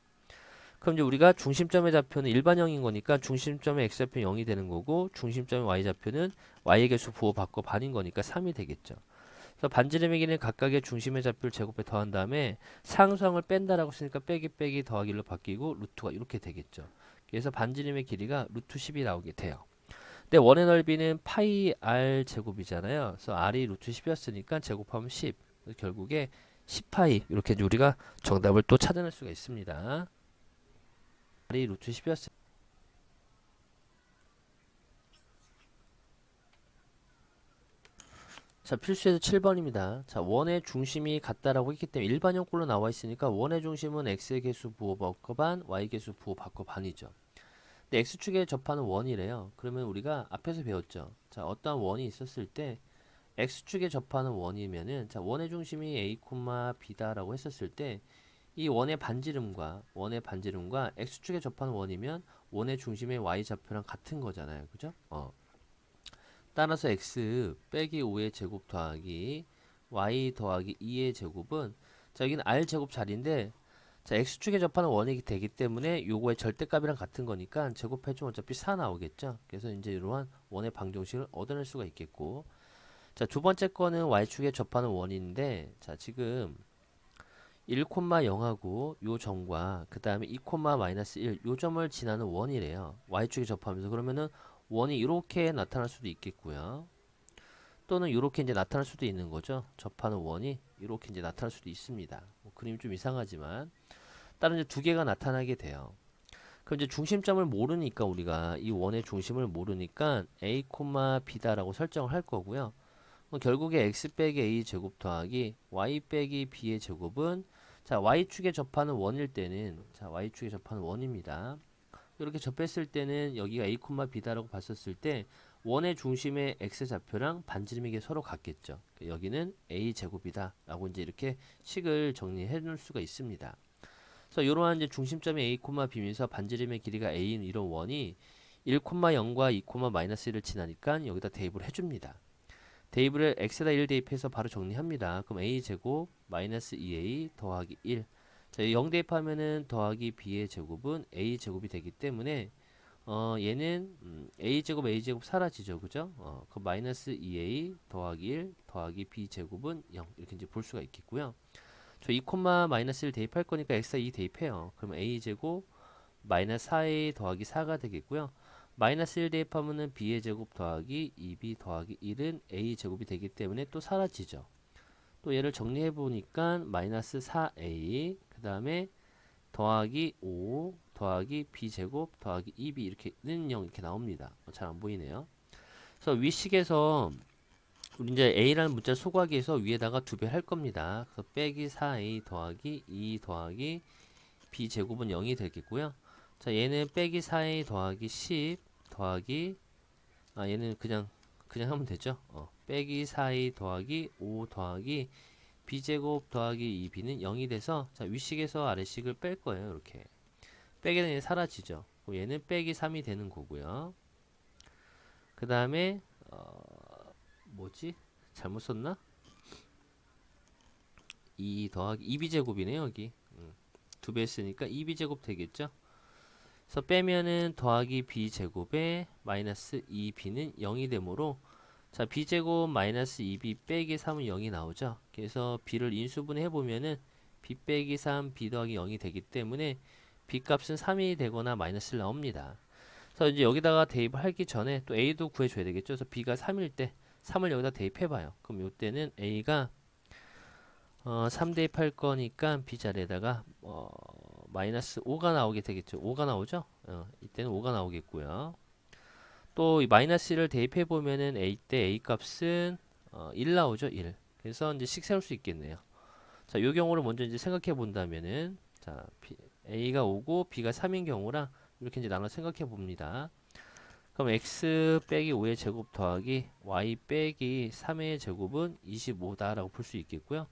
그럼 이제 우리가 중심점의 좌표는 일반형인 거니까 중심점의 x좌표 0이 되는 거고 중심점의 y좌표는 y의 개수 부호받고 반인 거니까 3이 되겠죠. 그래서 반지름의 길이는 각각의 중심의 좌표를 제곱해 더한 다음에 상수항을 뺀다라고 쓰니까 빼기 빼기 더하기 1로 바뀌고 루트가 이렇게 되겠죠. 그래서 반지름의 길이가 루트 10이 나오게 돼요. 근데 원의 넓이는 파이 r 제곱이잖아요. 그래서 r이 루트 10이었으니까 제곱하면 10. 결국에 10파이 이렇게 이제 우리가 정답을 또 찾아낼 수가 있습니다. r이 루트 10이었으니까. 자, 필수에서 7번입니다. 자, 원의 중심이 같다라고 했기 때문에 일반형꼴로 나와 있으니까 원의 중심은 x의 개수 부호 바꿔 반, y 개수 부호 바꿔 반이죠. 근데 x축에 접하는 원이래요. 그러면 우리가 앞에서 배웠죠. 자, 어떠한 원이 있었을 때 x축에 접하는 원이면은 자, 원의 중심이 a, b다라고 했었을 때 이 원의 반지름과 x축에 접하는 원이면 원의 중심의 y 좌표랑 같은 거잖아요. 그죠? 따라서 x 빼기 5의 제곱 더하기 y 더하기 2의 제곱은 자, 여기는 r 제곱 자리인데 자, x축에 접하는 원이 되기 때문에 요거의 절대값이랑 같은 거니까 제곱해주면 어차피 4 나오겠죠. 그래서 이제 이러한 원의 방정식을 얻어낼 수가 있겠고, 자, 두 번째 거는 y축에 접하는 원인데 자, 지금 1,0하고 요 점과 그 다음에 2,-1 요 점을 지나는 원이래요. y축에 접하면서. 그러면은 원이 이렇게 나타날 수도 있겠고요. 또는 이렇게 이제 나타날 수도 있는 거죠. 접하는 원이 이렇게 이제 나타날 수도 있습니다. 그림이 좀 이상하지만 다른 이제 두 개가 나타나게 돼요. 그럼 이제 중심점을 모르니까 우리가 이 원의 중심을 모르니까 a, b다라고 설정을 할 거고요. 결국에 x 빼기 a 제곱 더하기 y 빼기 b의 제곱은 자, y축에 접하는 원일 때는 자, y축에 접하는 원입니다. 이렇게 접했을 때는 여기가 a, b다라고 봤었을 때 원의 중심의 x 좌표랑 반지름이 서로 같겠죠. 여기는 a 제곱이다 라고 이제 이렇게 식을 정리해 놓을 수가 있습니다. 그래서 이러한 이제 중심점이 a, b면서 반지름의 길이가 a인 이런 원이 1,0과 2,-1을 지나니까 여기다 대입을 해줍니다. 대입을 x에다 1 대입해서 바로 정리합니다. 그럼 a 제곱 마이너스 2a 더하기 1. 자, 0 대입하면은 더하기 b의 제곱은 a 제곱이 되기 때문에 얘는 a 제곱 사라지죠, 그죠? 그 마이너스 2a 더하기 1 더하기 b 제곱은 0 이렇게 이제 볼 수가 있겠고요. 저 2, 마이너스 1 대입할 거니까 x에 2 대입해요. 그러면 a 제곱 마이너스 4a 더하기 4가 되겠고요. 마이너스 1 대입하면은 b의 제곱 더하기 2b 더하기 1은 a 제곱이 되기 때문에 또 사라지죠. 또 얘를 정리해 보니까 마이너스 4a 그 다음에 더하기 5 더하기 b제곱 더하기 2b 이렇게는 0 이렇게 나옵니다. 잘 안 보이네요. 그래서 위식에서 우리 이제 a라는 문자 소구하기 위해서 위에다가 2배 할 겁니다. 그래서 빼기 4a 더하기 2 더하기 b제곱은 0이 되겠고요. 자, 얘는 빼기 4a 더하기 10 더하기 얘는 그냥 하면 되죠. 빼기 4a 더하기 5 더하기 b제곱 더하기 2b는 0이 돼서 자, 위식에서 아래식을 뺄 거예요. 이렇게 빼게 되면 사라지죠. 얘는 빼기 3이 되는 거고요. 그 다음에 뭐지? 잘못 썼나? 2 더하기 2b제곱이네요. 여기 2배 했으니까 2b제곱 되겠죠. 그래서 빼면은 더하기 b제곱에 마이너스 2b는 0이 되므로 자, b제곱 마이너스 2b 빼기 3은 0이 나오죠. 그래서 b를 인수분해 해보면은 b 빼기 3, b 더하기 0이 되기 때문에 b 값은 3이 되거나 마이너스를 나옵니다. 그래서 이제 여기다가 대입을 하기 전에 또 a도 구해줘야 되겠죠. 그래서 b가 3일 때 3을 여기다 대입해봐요. 그럼 이때는 a가 3 대입할 거니까 b 자리에다가 마이너스 5가 나오게 되겠죠. 5가 나오죠. 이때는 5가 나오겠고요. 또 이 마이너스 1을 대입해 보면은 a 때 a 값은 1 나오죠. 1. 그래서 이제 식 세울 수 있겠네요. 자, 이 경우를 먼저 이제 생각해 본다면은 자, a가 5고 b가 3인 경우랑 이렇게 이제 나눠 생각해 봅니다. 그럼 x 빼기 5의 제곱 더하기 y 빼기 3의 제곱은 25다라고 볼 수 있겠고요.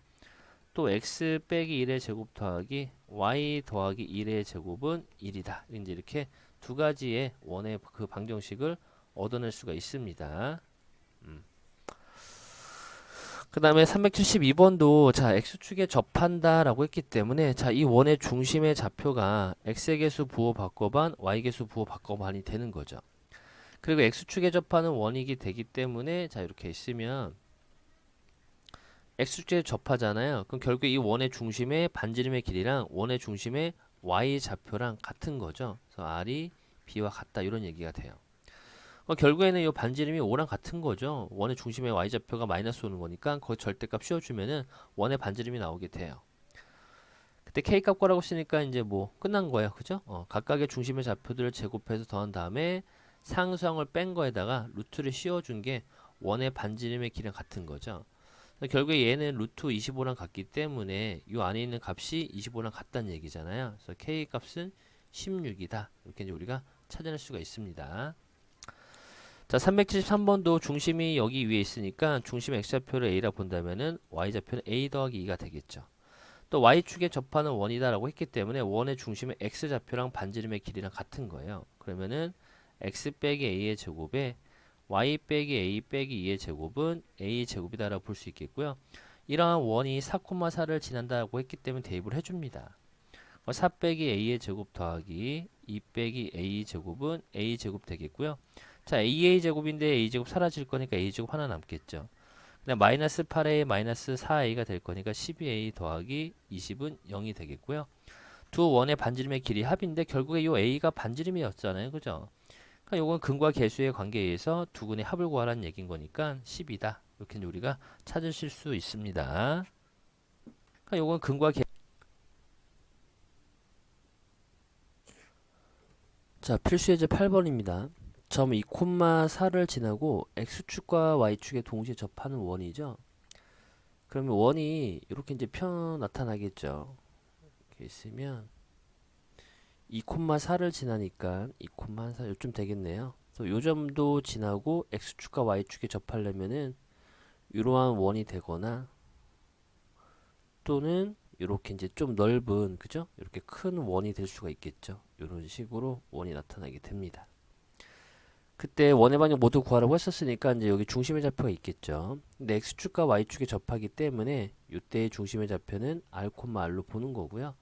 또 x 빼기 1의 제곱 더하기 y 더하기 1의 제곱은 1이다. 이제 이렇게 두 가지의 원의 그 방정식을 얻어낼 수가 있습니다. 그 다음에 372번도 자, x축에 접한다 라고 했기 때문에 자, 이 원의 중심의 좌표가 x의 개수 부호 바꿔반 y 개수 부호 바꿔반이 되는 거죠. 그리고 x축에 접하는 원이기 되기 때문에 자, 이렇게 있으면 x축에 접하잖아요. 그럼 결국 이 원의 중심의 반지름의 길이랑 원의 중심의 y 좌표랑 같은 거죠. 그래서 r이 b와 같다 이런 얘기가 돼요. 결국에는 이 반지름이 5랑 같은 거죠. 원의 중심의 y좌표가 마이너스 오는 거니까 거기 절대값 씌워주면은 원의 반지름이 나오게 돼요. 그때 k값 구하라고 쓰니까 이제 뭐 끝난 거예요. 그죠? 각각의 중심의 좌표들을 제곱해서 더한 다음에 상수항을 뺀 거에다가 루트를 씌워준 게 원의 반지름의 길이랑 같은 거죠. 결국에 얘는 루트 25랑 같기 때문에 이 안에 있는 값이 25랑 같다는 얘기잖아요. 그래서 k 값은 16이다. 이렇게 이제 우리가 찾아낼 수가 있습니다. 자, 373번도 중심이 여기 위에 있으니까 중심 x좌표를 a라 본다면은 y좌표는 a 더하기 2가 되겠죠. 또 y축에 접하는 원이다라고 했기 때문에 원의 중심의 x좌표랑 반지름의 길이랑 같은 거예요. 그러면은 x 빼기 a의 제곱에 y 빼기 a 빼기 2의 제곱은 a 제곱이다라고 볼 수 있겠고요. 이러한 원이 4,4를 지난다고 했기 때문에 대입을 해줍니다. 4 빼기 a의 제곱 더하기 2 빼기 a 제곱은 a 제곱 되겠고요. 자, aa 제곱인데 a 제곱 사라질 거니까 a 제곱 하나 남겠죠. 그냥 마이너스 8a 마이너스 4a가 될 거니까 12a 더하기 20은 0이 되겠고요. 두 원의 반지름의 길이 합인데 결국에 이 a가 반지름이었잖아요. 그죠? 그러니까 요건 근과 계수의 관계에 의해서 두 근의 합을 구하라는 얘기인 거니까 10이다. 이렇게 우리가 찾으실 수 있습니다. 그러니까 요건 근과 계 자, 필수 예제 8번입니다. 점 2,4를 지나고 x축과 y축에 동시에 접하는 원이죠. 그러면 원이 이렇게 이제 나타나겠죠. 이렇게 있으면 2,4를 지나니까 2,4 요쯤 되겠네요. 그래서 요 점도 지나고 x축과 y축에 접하려면은 이러한 원이 되거나 또는 이렇게 이제 좀 넓은 그죠? 이렇게 큰 원이 될 수가 있겠죠. 이런 식으로 원이 나타나게 됩니다. 그때 원의 반영 모두 구하라고 했었으니까 이제 여기 중심의 좌표가 있겠죠. 근데 x축과 y축에 접하기 때문에 이때의 중심의 좌표는 r, r로 보는 거고요.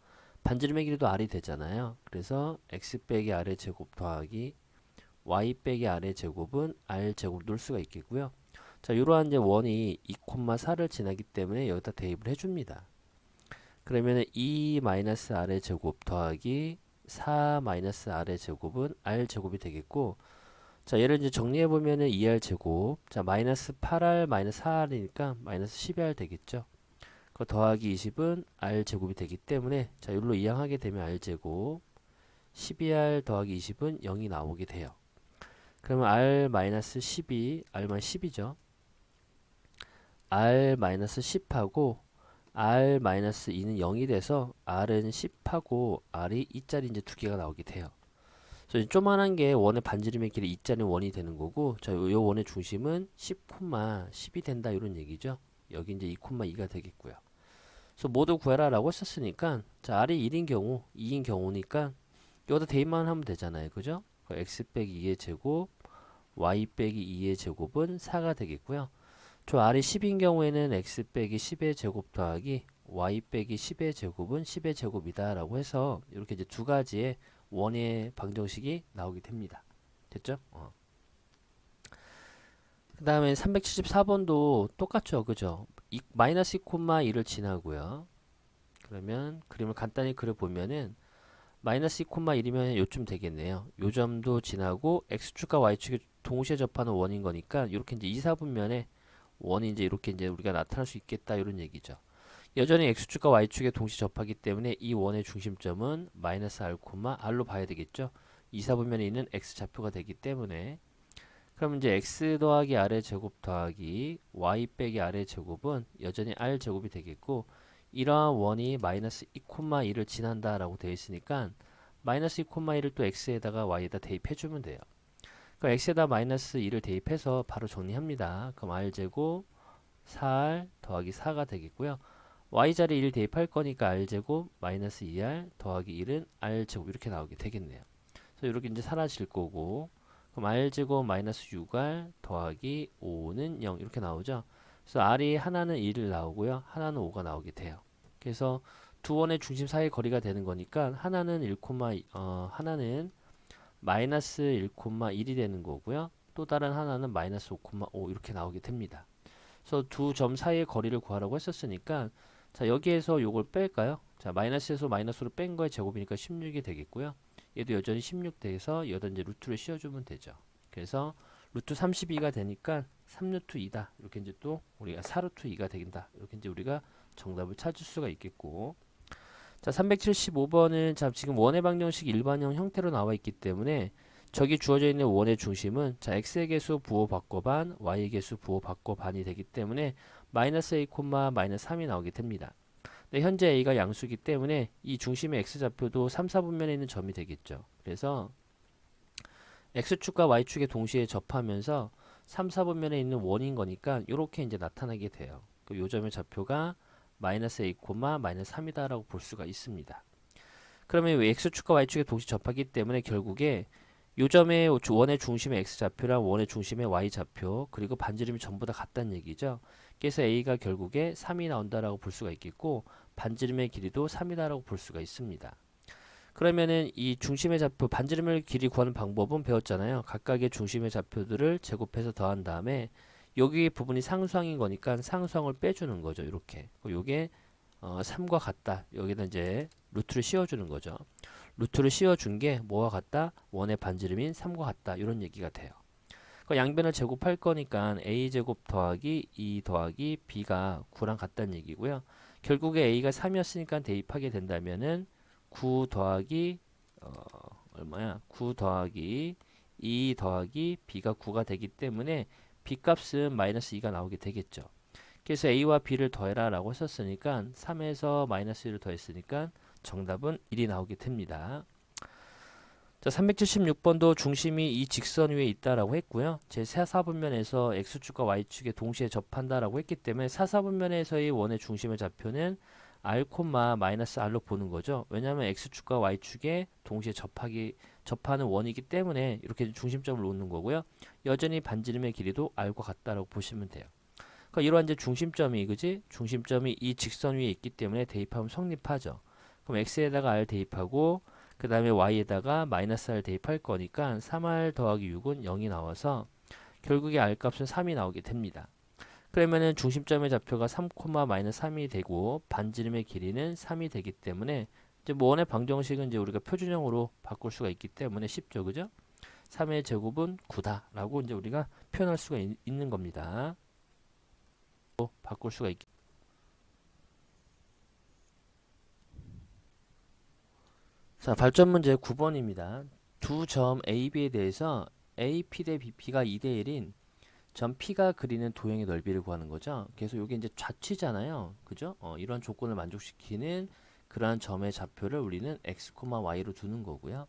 반지름의 길이도 r이 되잖아요. 그래서 x 빼기 r의 제곱 더하기 y 빼기 r의 제곱은 r 제곱 놓을 수가 있겠고요. 자, 이러한 이제 원이 2,4를 지나기 때문에 여기다 대입을 해줍니다. 그러면은 2-r의 제곱 더하기 4-r의 제곱은 r 제곱이 되겠고, 자, 얘를 이제 정리해 보면은 2r 제곱, 자, 마이너스 8r 마이너스 4r이니까 마이너스 12r 되겠죠. 그 더하기 20은 r 제곱이 되기 때문에 자, 여기로 이항하게 되면 r 제곱 12r 더하기 20은 0이 나오게 돼요. 그러면 r 마이너스 12, r 마이너스 10이죠. r 마이너스 10하고 r 마이너스 2는 0이 돼서 r은 10하고 r이 2짜리 이제 두 개가 나오게 돼요. 그래서 조만한 게 원의 반지름의 길이 2짜리 원이 되는 거고, 자, 요 원의 중심은 10,10이 된다 이런 얘기죠. 여기 이제 2,2가 되겠고요. 그래서 모두 구해라라고 했었으니까, 자, r이 1인 경우, 2인 경우니까 여기다 대입만 하면 되잖아요. 그죠? x 빼기 2의 제곱, y 빼기 2의 제곱은 4가 되겠고요. 저 r이 10인 경우에는 x 빼기 10의 제곱 더하기 y 빼기 10의 제곱은 10의 제곱이다 라고 해서 이렇게 이제 두 가지의 원의 방정식이 나오게 됩니다. 됐죠? 그 다음에 374번도 똑같죠. 그죠? 마이너스 2,2를 지나고요. 그러면 그림을 간단히 그려보면은 마이너스 2,1이면 요쯤 되겠네요. 요 점도 지나고 x축과 y축이 동시에 접하는 원인 거니까 이렇게 이제 2, 4분면에 원이 이제 이렇게 이제 우리가 나타날 수 있겠다 이런 얘기죠. 여전히 x축과 y축에 동시 접하기 때문에 이 원의 중심점은 마이너스 r, r로 봐야 되겠죠. 2, 4분면에 있는 x 좌표가 되기 때문에 그럼 이제 x 더하기 r의 제곱 더하기 y 빼기 r의 제곱은 여전히 r 제곱이 되겠고 이러한 원이 마이너스 2,1을 지난다라고 되어 있으니까 마이너스 2,1을 또 x에다가 y에다 대입해주면 돼요. 그럼 x에다 마이너스 2를 대입해서 바로 정리합니다. 그럼 r제곱 4r 더하기 4가 되겠고요. y자리 1 대입할 거니까 r제곱 마이너스 2r 더하기 1은 r제곱 이렇게 나오게 되겠네요. 그래서 이렇게 이제 사라질 거고 그럼 r제곱 마이너스 6r 더하기 5는 0 이렇게 나오죠. 그래서 r이 하나는 1을 나오고요. 하나는 5가 나오게 돼요. 그래서 두 원의 중심 사이 거리가 되는 거니까 하나는 하나는 마이너스 1,1이 되는 거고요. 또 다른 하나는 마이너스 5,5 이렇게 나오게 됩니다. 그래서 두 점 사이의 거리를 구하라고 했었으니까 자 여기에서 요걸 뺄까요? 자 마이너스에서 마이너스로 뺀 거의 제곱이니까 16이 되겠고요. 얘도 여전히 16 돼서 여기다 이제 루트를 씌워주면 되죠. 그래서 루트 32가 되니까 3루트 2다. 이렇게 이제 또 우리가 4루트 2가 되긴다. 이렇게 이제 우리가 정답을 찾을 수가 있겠고. 자, 375번은 자, 지금 원의 방정식 일반형 형태로 나와 있기 때문에 저기 주어져 있는 원의 중심은 자, x의 개수 부호 바꿔 반, y의 개수 부호 바꿔 반이 되기 때문에 마이너스 a, 마이너스 3이 나오게 됩니다. 근데 현재 a가 양수이기 때문에 이 중심의 x좌표도 3, 4분면에 있는 점이 되겠죠. 그래서 x축과 y축에 동시에 접하면서 3, 4분면에 있는 원인 거니까 이렇게 이제 나타나게 돼요. 그 요점의 좌표가 마이너스 a, 마이너스 3이다라고 볼 수가 있습니다. 그러면 x축과 y축에 동시에 접하기 때문에 결국에 요점의 원의 중심의 x좌표랑 원의 중심의 y좌표 그리고 반지름이 전부 다 같다는 얘기죠. 그래서 a가 결국에 3이 나온다라고 볼 수가 있겠고 반지름의 길이도 3이다라고 볼 수가 있습니다. 그러면은 이 중심의 좌표 반지름의 길이 구하는 방법은 배웠잖아요. 각각의 중심의 좌표들을 제곱해서 더한 다음에 여기 부분이 상수항인 거니까 상수항을 빼주는 거죠. 이렇게. 요게 3과 같다. 여기다 이제 루트를 씌워주는 거죠. 루트를 씌워준 게 뭐와 같다? 원의 반지름인 3과 같다. 이런 얘기가 돼요. 양변을 제곱할 거니까 a제곱 더하기 2 더하기 b가 9랑 같다는 얘기고요. 결국에 a가 3이었으니까 대입하게 된다면은 9 더하기 얼마야? 9 더하기 2 더하기 b가 9가 되기 때문에 b 값은 마이너스 2가 나오게 되겠죠. 그래서 a와 b를 더해라 라고 했었으니까 3에서 마이너스 1을 더했으니까 정답은 1이 나오게 됩니다. 자, 376번도 중심이 이 직선 위에 있다라고 했고요. 제 4사분면에서 x축과 y축에 동시에 접한다라고 했기 때문에 4사분면에서의 원의 중심의 좌표는 r, 마이너스 r로 보는 거죠. 왜냐하면 x축과 y축에 동시에 접하는 원이기 때문에 이렇게 중심점을 놓는 거고요. 여전히 반지름의 길이도 r과 같다라고 보시면 돼요. 그러니까 이러한 이제 중심점이 그지? 중심점이 이 직선 위에 있기 때문에 대입하면 성립하죠. 그럼 x에다가 r 대입하고 그 다음에 y에다가 마이너스 r 대입할 거니까 3r 더하기 6은 0이 나와서 결국에 r 값은 3이 나오게 됩니다. 그러면은 중심점의 좌표가 3, 마이너스 3이 되고 반지름의 길이는 3이 되기 때문에 이제 뭐 원의 방정식은 이제 우리가 표준형으로 바꿀 수가 있기 때문에 쉽죠, 그죠? 3의 제곱은 9다라고 이제 우리가 표현할 수가 있는 겁니다. 바꿀 수가 있기. 자, 발전 문제 9번입니다. 두 점 A, B에 대해서 AP 대 BP가 2대 1인 점 P가 그리는 도형의 넓이를 구하는 거죠. 그래서 이게 이제 좌치잖아요. 그죠? 이런 조건을 만족시키는 그러한 점의 좌표를 우리는 X, Y로 두는 거고요.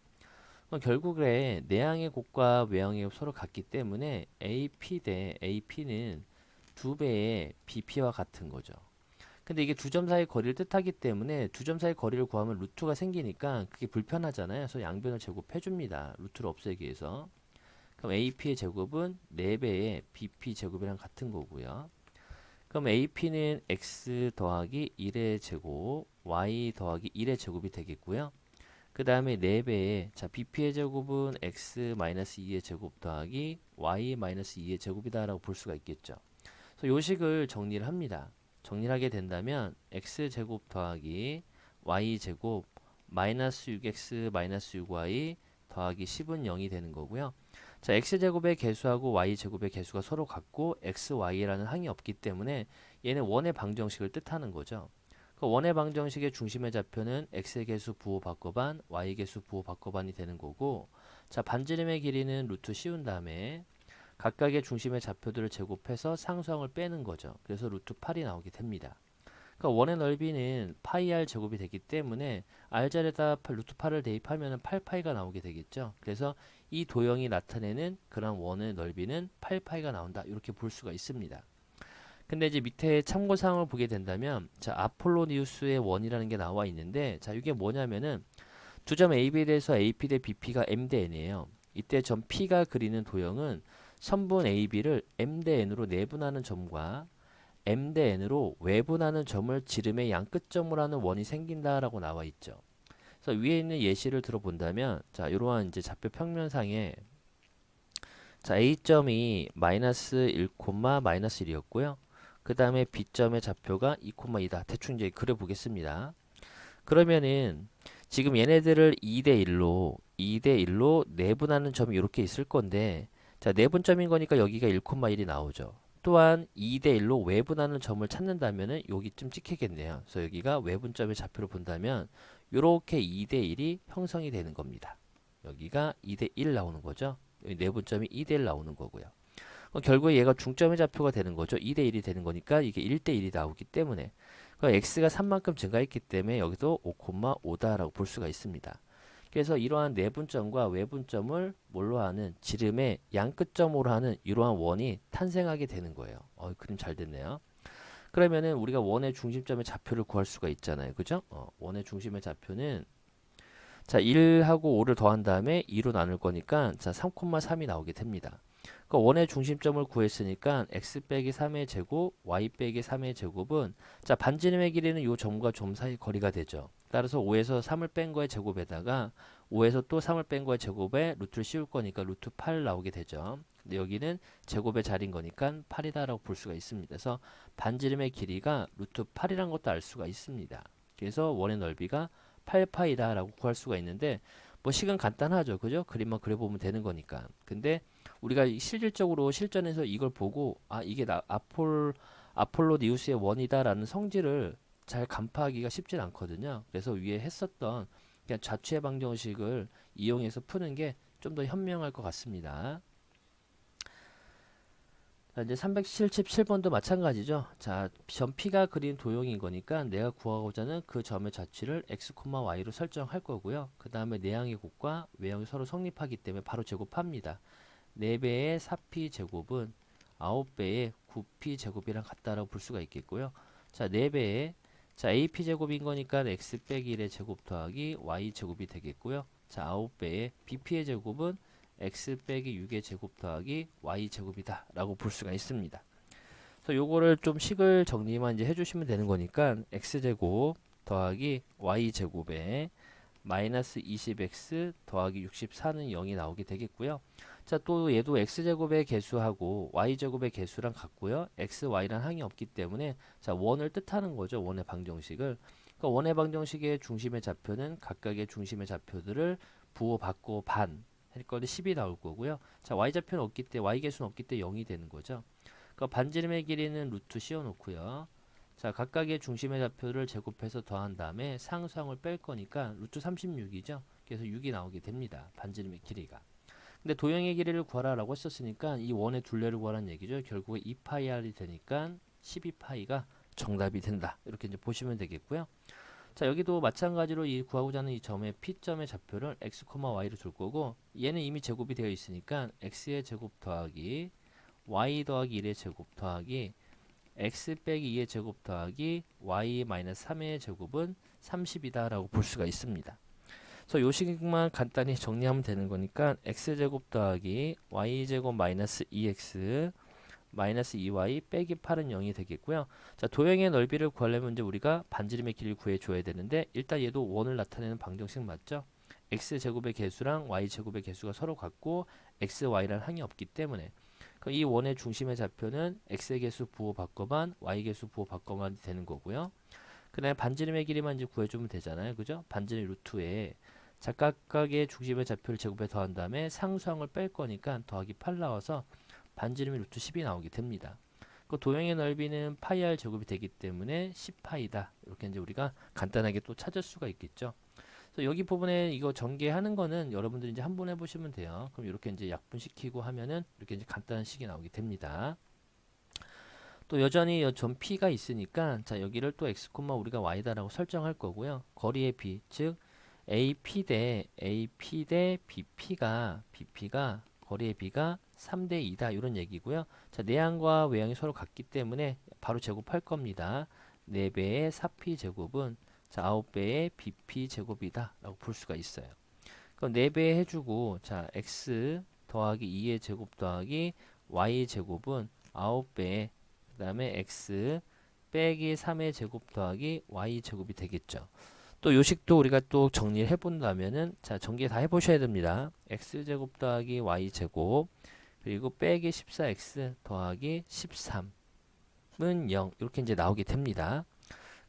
결국에 내항의 곱과 외항의 곱 서로 같기 때문에 AP 대 AP는 2배의 BP와 같은 거죠. 근데 이게 두 점 사이 거리를 뜻하기 때문에 두 점 사이 거리를 구하면 루트가 생기니까 그게 불편하잖아요. 그래서 양변을 제곱해 줍니다. 루트를 없애기 위해서. 그럼 AP의 제곱은 4배의 BP 제곱이랑 같은 거고요. 그럼 AP는 X 더하기 1의 제곱, Y 더하기 1의 제곱이 되겠고요. 그 다음에 4배의 자 BP의 제곱은 X 마이너스 2의 제곱 더하기 Y 마이너스 2의 제곱이다 라고 볼 수가 있겠죠. 그래서 요식을 정리를 합니다. 정리를 하게 된다면 x제곱 더하기 y제곱 마이너스 6x 마이너스 6y 더하기 10은 0이 되는 거고요. 자, x제곱의 개수하고 y제곱의 개수가 서로 같고 xy라는 항이 없기 때문에 얘는 원의 방정식을 뜻하는 거죠. 그 원의 방정식의 중심의 좌표는 x의 개수 부호 바꿔반 y의 개수 부호 바꿔반이 되는 거고 자, 반지름의 길이는 루트 씌운 다음에 각각의 중심의 좌표들을 제곱해서 상수항을 빼는 거죠. 그래서 루트 8이 나오게 됩니다. 그러니까 원의 넓이는 파이 r 제곱이 되기 때문에 r 자리에다 루트 8을 대입하면 8파이가 나오게 되겠죠. 그래서 이 도형이 나타내는 그런 원의 넓이는 8파이가 나온다. 이렇게 볼 수가 있습니다. 근데 이제 밑에 참고사항을 보게 된다면 자, 아폴로니우스의 원이라는 게 나와 있는데 자, 이게 뭐냐면은 두 점 AB에 대해서 AP 대 BP가 M 대 N이에요. 이때 점 P가 그리는 도형은 선분 AB를 M 대 N으로 내분하는 점과 M 대 N으로 외분하는 점을 지름의 양끝점으로 하는 원이 생긴다라고 나와 있죠. 그래서 위에 있는 예시를 들어본다면 자, 이러한 이제 좌표 평면상에 자, A점이 마이너스 1, 마이너스 1이었고요. 그 다음에 B점의 좌표가 2,2다. 대충 이제 그려보겠습니다. 그러면은 지금 얘네들을 2대1로 내분하는 점이 이렇게 있을 건데, 자, 내분점인 거니까 여기가 1,1이 나오죠. 또한 2대1로 외분하는 점을 찾는다면은 여기쯤 찍히겠네요. 그래서 여기가 외분점의 좌표를 본다면 이렇게 2대1이 형성이 되는 겁니다. 여기가 2대1 나오는 거죠. 여기 내분점이 2대1 나오는 거고요. 결국에 얘가 중점의 좌표가 되는 거죠. 2대1이 되는 거니까 이게 1대1이 나오기 때문에 x가 3만큼 증가했기 때문에 여기도 5,5다라고 볼 수가 있습니다. 그래서 이러한 내분점과 외분점을 뭘로 하는 지름의 양끝점으로 하는 이러한 원이 탄생하게 되는 거예요. 그림 잘 됐네요. 그러면은 우리가 원의 중심점의 좌표를 구할 수가 있잖아요. 그죠? 원의 중심의 좌표는 자 1하고 5를 더한 다음에 2로 나눌 거니까 자 3,3이 나오게 됩니다. 그러니까 원의 중심점을 구했으니까 x 빼기 3의 제곱, y 빼기 3의 제곱은 자 반지름의 길이는 이 점과 점 사이 거리가 되죠. 따라서 5에서 3을 뺀 거의 제곱에다가 5에서 또 3을 뺀 거의 제곱에 루트를 씌울 거니까 루트 8 나오게 되죠. 근데 여기는 제곱의 자리인 거니까 8이다라고 볼 수가 있습니다. 그래서 반지름의 길이가 루트 8이란 것도 알 수가 있습니다. 그래서 원의 넓이가 8파이다라고 구할 수가 있는데 뭐 식은 간단하죠. 그죠? 그림만 그려보면 되는 거니까. 근데 우리가 실질적으로 실전에서 이걸 보고 이게 아폴로 니우스의 원이다라는 성질을 잘 간파하기가 쉽진 않거든요. 그래서 위에 했었던 그냥 자취의 방정식을 이용해서 푸는 게 좀 더 현명할 것 같습니다. 자, 이제 377번도 마찬가지죠. 자, 점 P가 그린 도형인 거니까 내가 구하고자 하는 그 점의 좌치를 x, y로 설정할 거고요. 그 다음에 내항의 곱과 외항이 서로 성립하기 때문에 바로 제곱합니다. 4배의 4p 제곱은 9배의 9p 제곱이랑 같다라고 볼 수가 있겠고요. 자, 4배의 자, AP 제곱인 거니까 x 빼기 1의 제곱 더하기 y 제곱이 되겠고요. 자, 9배의 BP의 제곱은 x 빼기 6의 제곱 더하기 y 제곱이다 라고 볼 수가 있습니다. 그래서 요거를 좀 식을 정리만 이제 해주시면 되는 거니까 x 제곱 더하기 y 제곱에 마이너스 20x 더하기 64는 0이 나오게 되겠고요. 자, 또 얘도 x제곱의 개수하고 y제곱의 개수랑 같고요. x, y란 항이 없기 때문에 자, 원을 뜻하는 거죠. 원의 방정식을. 그러니까 원의 방정식의 중심의 좌표는 각각의 중심의 좌표들을 부호받고 반 할 거리 10이 나올 거고요. 자, y좌표는 없기 때문에 y개수는 없기 때문에 0이 되는 거죠. 그러니까 반지름의 길이는 루트 씌워 놓고요. 자, 각각의 중심의 좌표를 제곱해서 더한 다음에 상수항을 뺄 거니까 루트 36이죠. 그래서 6이 나오게 됩니다. 반지름의 길이가. 근데 도형의 길이를 구하라라고 했었으니까 이 원의 둘레를 구하라는 얘기죠. 결국에 2파이r이 되니까 12파이가 정답이 된다. 이렇게 이제 보시면 되겠고요. 자, 여기도 마찬가지로 이 구하고자 하는 이 점의 P점의 좌표를 x, y로 줄 거고 얘는 이미 제곱이 되어 있으니까 x의 제곱 더하기 y 더하기 1의 제곱 더하기 x 빼기 2의 제곱 더하기 y 마이너스 3의 제곱은 30이다 라고 볼 수가 있습니다. 그래서 요 식만 간단히 정리하면 되는 거니까 x제곱 더하기 y제곱 마이너스 2x 마이너스 2y 빼기 8은 0이 되겠고요. 자, 도형의 넓이를 구하려면 이제 우리가 반지름의 길이를 구해줘야 되는데 일단 얘도 원을 나타내는 방정식 맞죠? x제곱의 개수랑 y제곱의 개수가 서로 같고 x, y란 항이 없기 때문에 그럼 이 원의 중심의 좌표는 x의 개수 부호 바꿔만 y 개수 부호 바꿔만 되는 거고요. 그 다음에 반지름의 길이만 이제 구해주면 되잖아요. 그죠? 반지름 루트에 자, 각각의 중심의 좌표를 제곱해 더한 다음에 상수항을 뺄 거니까 더하기 8 나와서 반지름이 루트 10이 나오게 됩니다. 그 도형의 넓이는 파이 r 제곱이 되기 때문에 10파이다. 이렇게 이제 우리가 간단하게 또 찾을 수가 있겠죠. 그래서 여기 부분에 이거 전개하는 거는 여러분들이 이제 한번 해보시면 돼요. 그럼 이렇게 이제 약분시키고 하면은 이렇게 이제 간단한 식이 나오게 됩니다. 또 여전히 점 P가 있으니까 자, 여기를 또 x, 우리가 y다라고 설정할 거고요. 거리의 B, 즉 AP 대 BP가 거리의 B가 3대 2다 이런 얘기고요. 자, 내항과 외항이 서로 같기 때문에 바로 제곱할 겁니다. 4배의 4p 제곱은 자, 9배의 bp 제곱이다 라고 볼 수가 있어요. 그럼 4배 해주고 자, x 더하기 2의 제곱 더하기 y 제곱은 9배 그 다음에 x 빼기 3의 제곱 더하기 y 제곱이 되겠죠. 또 요식도 우리가 또 정리를 해본다면은 자, 전개 다 해보셔야 됩니다. x제곱 더하기 y제곱 그리고 빼기 14x 더하기 13 0 이렇게 이제 나오게 됩니다.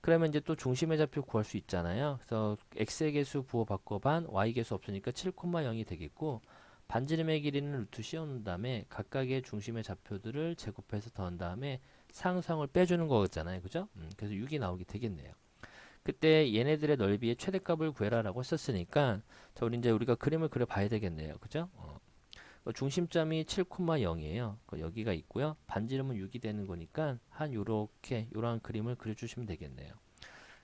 그러면 이제 또 중심의 좌표 구할 수 있잖아요. 그래서 x의 개수 부호 바꿔 반, y 개수 없으니까 7,0이 되겠고 반지름의 길이는 루트 씌워놓은 다음에 각각의 중심의 좌표들을 제곱해서 더한 다음에 상성을 빼주는 거잖아요. 그죠? 그래서 6이 나오게 되겠네요. 그때 얘네들의 넓이의 최대값을 구해라라고 했었으니까 자, 우리가 그림을 그려 봐야 되겠네요. 그죠? 중심점이 7,0이에요. 여기가 있고요. 반지름은 6이 되는 거니까 한 요렇게 요런 그림을 그려주시면 되겠네요.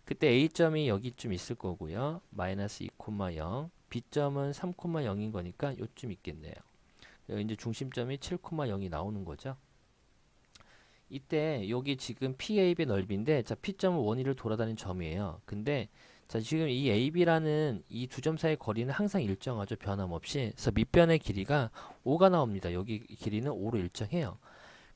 그때 A점이 여기쯤 있을 거고요. 마이너스 2,0 B점은 3,0인 거니까 요쯤 있겠네요. 이제 중심점이 7,0이 나오는 거죠. 이때 여기 지금 PAB의 넓이인데 자 P점은 원위를 돌아다니는 점이에요. 근데 자 지금 이 AB라는 이 두 점 사이의 거리는 항상 일정하죠. 변함없이. 그래서 밑변의 길이가 5가 나옵니다. 여기 길이는 5로 일정해요.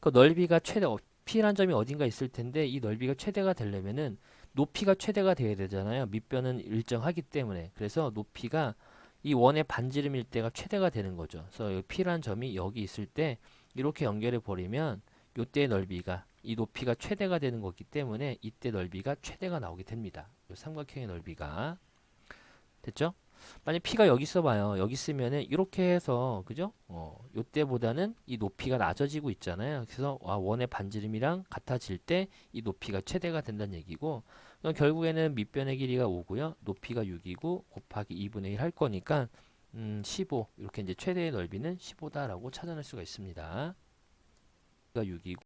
그 넓이가 최대 P라는 점이 어딘가 있을 텐데 이 넓이가 최대가 되려면은 높이가 최대가 돼야 되잖아요. 밑변은 일정하기 때문에. 그래서 높이가 이 원의 반지름일 때가 최대가 되는 거죠. 그래서 여기 P라는 점이 여기 있을 때 이렇게 연결해 버리면 이때의 넓이가 이 높이가 최대가 되는 거기 때문에 이때 넓이가 최대가 나오게 됩니다. 이 삼각형의 넓이가 됐죠? 만약 P가 여기 있어봐요. 여기 있으면은 이렇게 해서 그죠? 이때보다는 이 높이가 낮아지고 있잖아요. 그래서 원의 반지름이랑 같아질 때 이 높이가 최대가 된다는 얘기고 그럼 결국에는 밑변의 길이가 5고요. 높이가 6이고 곱하기 2분의 1 할 거니까 15 이렇게 이제 최대의 넓이는 15다라고 찾아낼 수가 있습니다. 6이고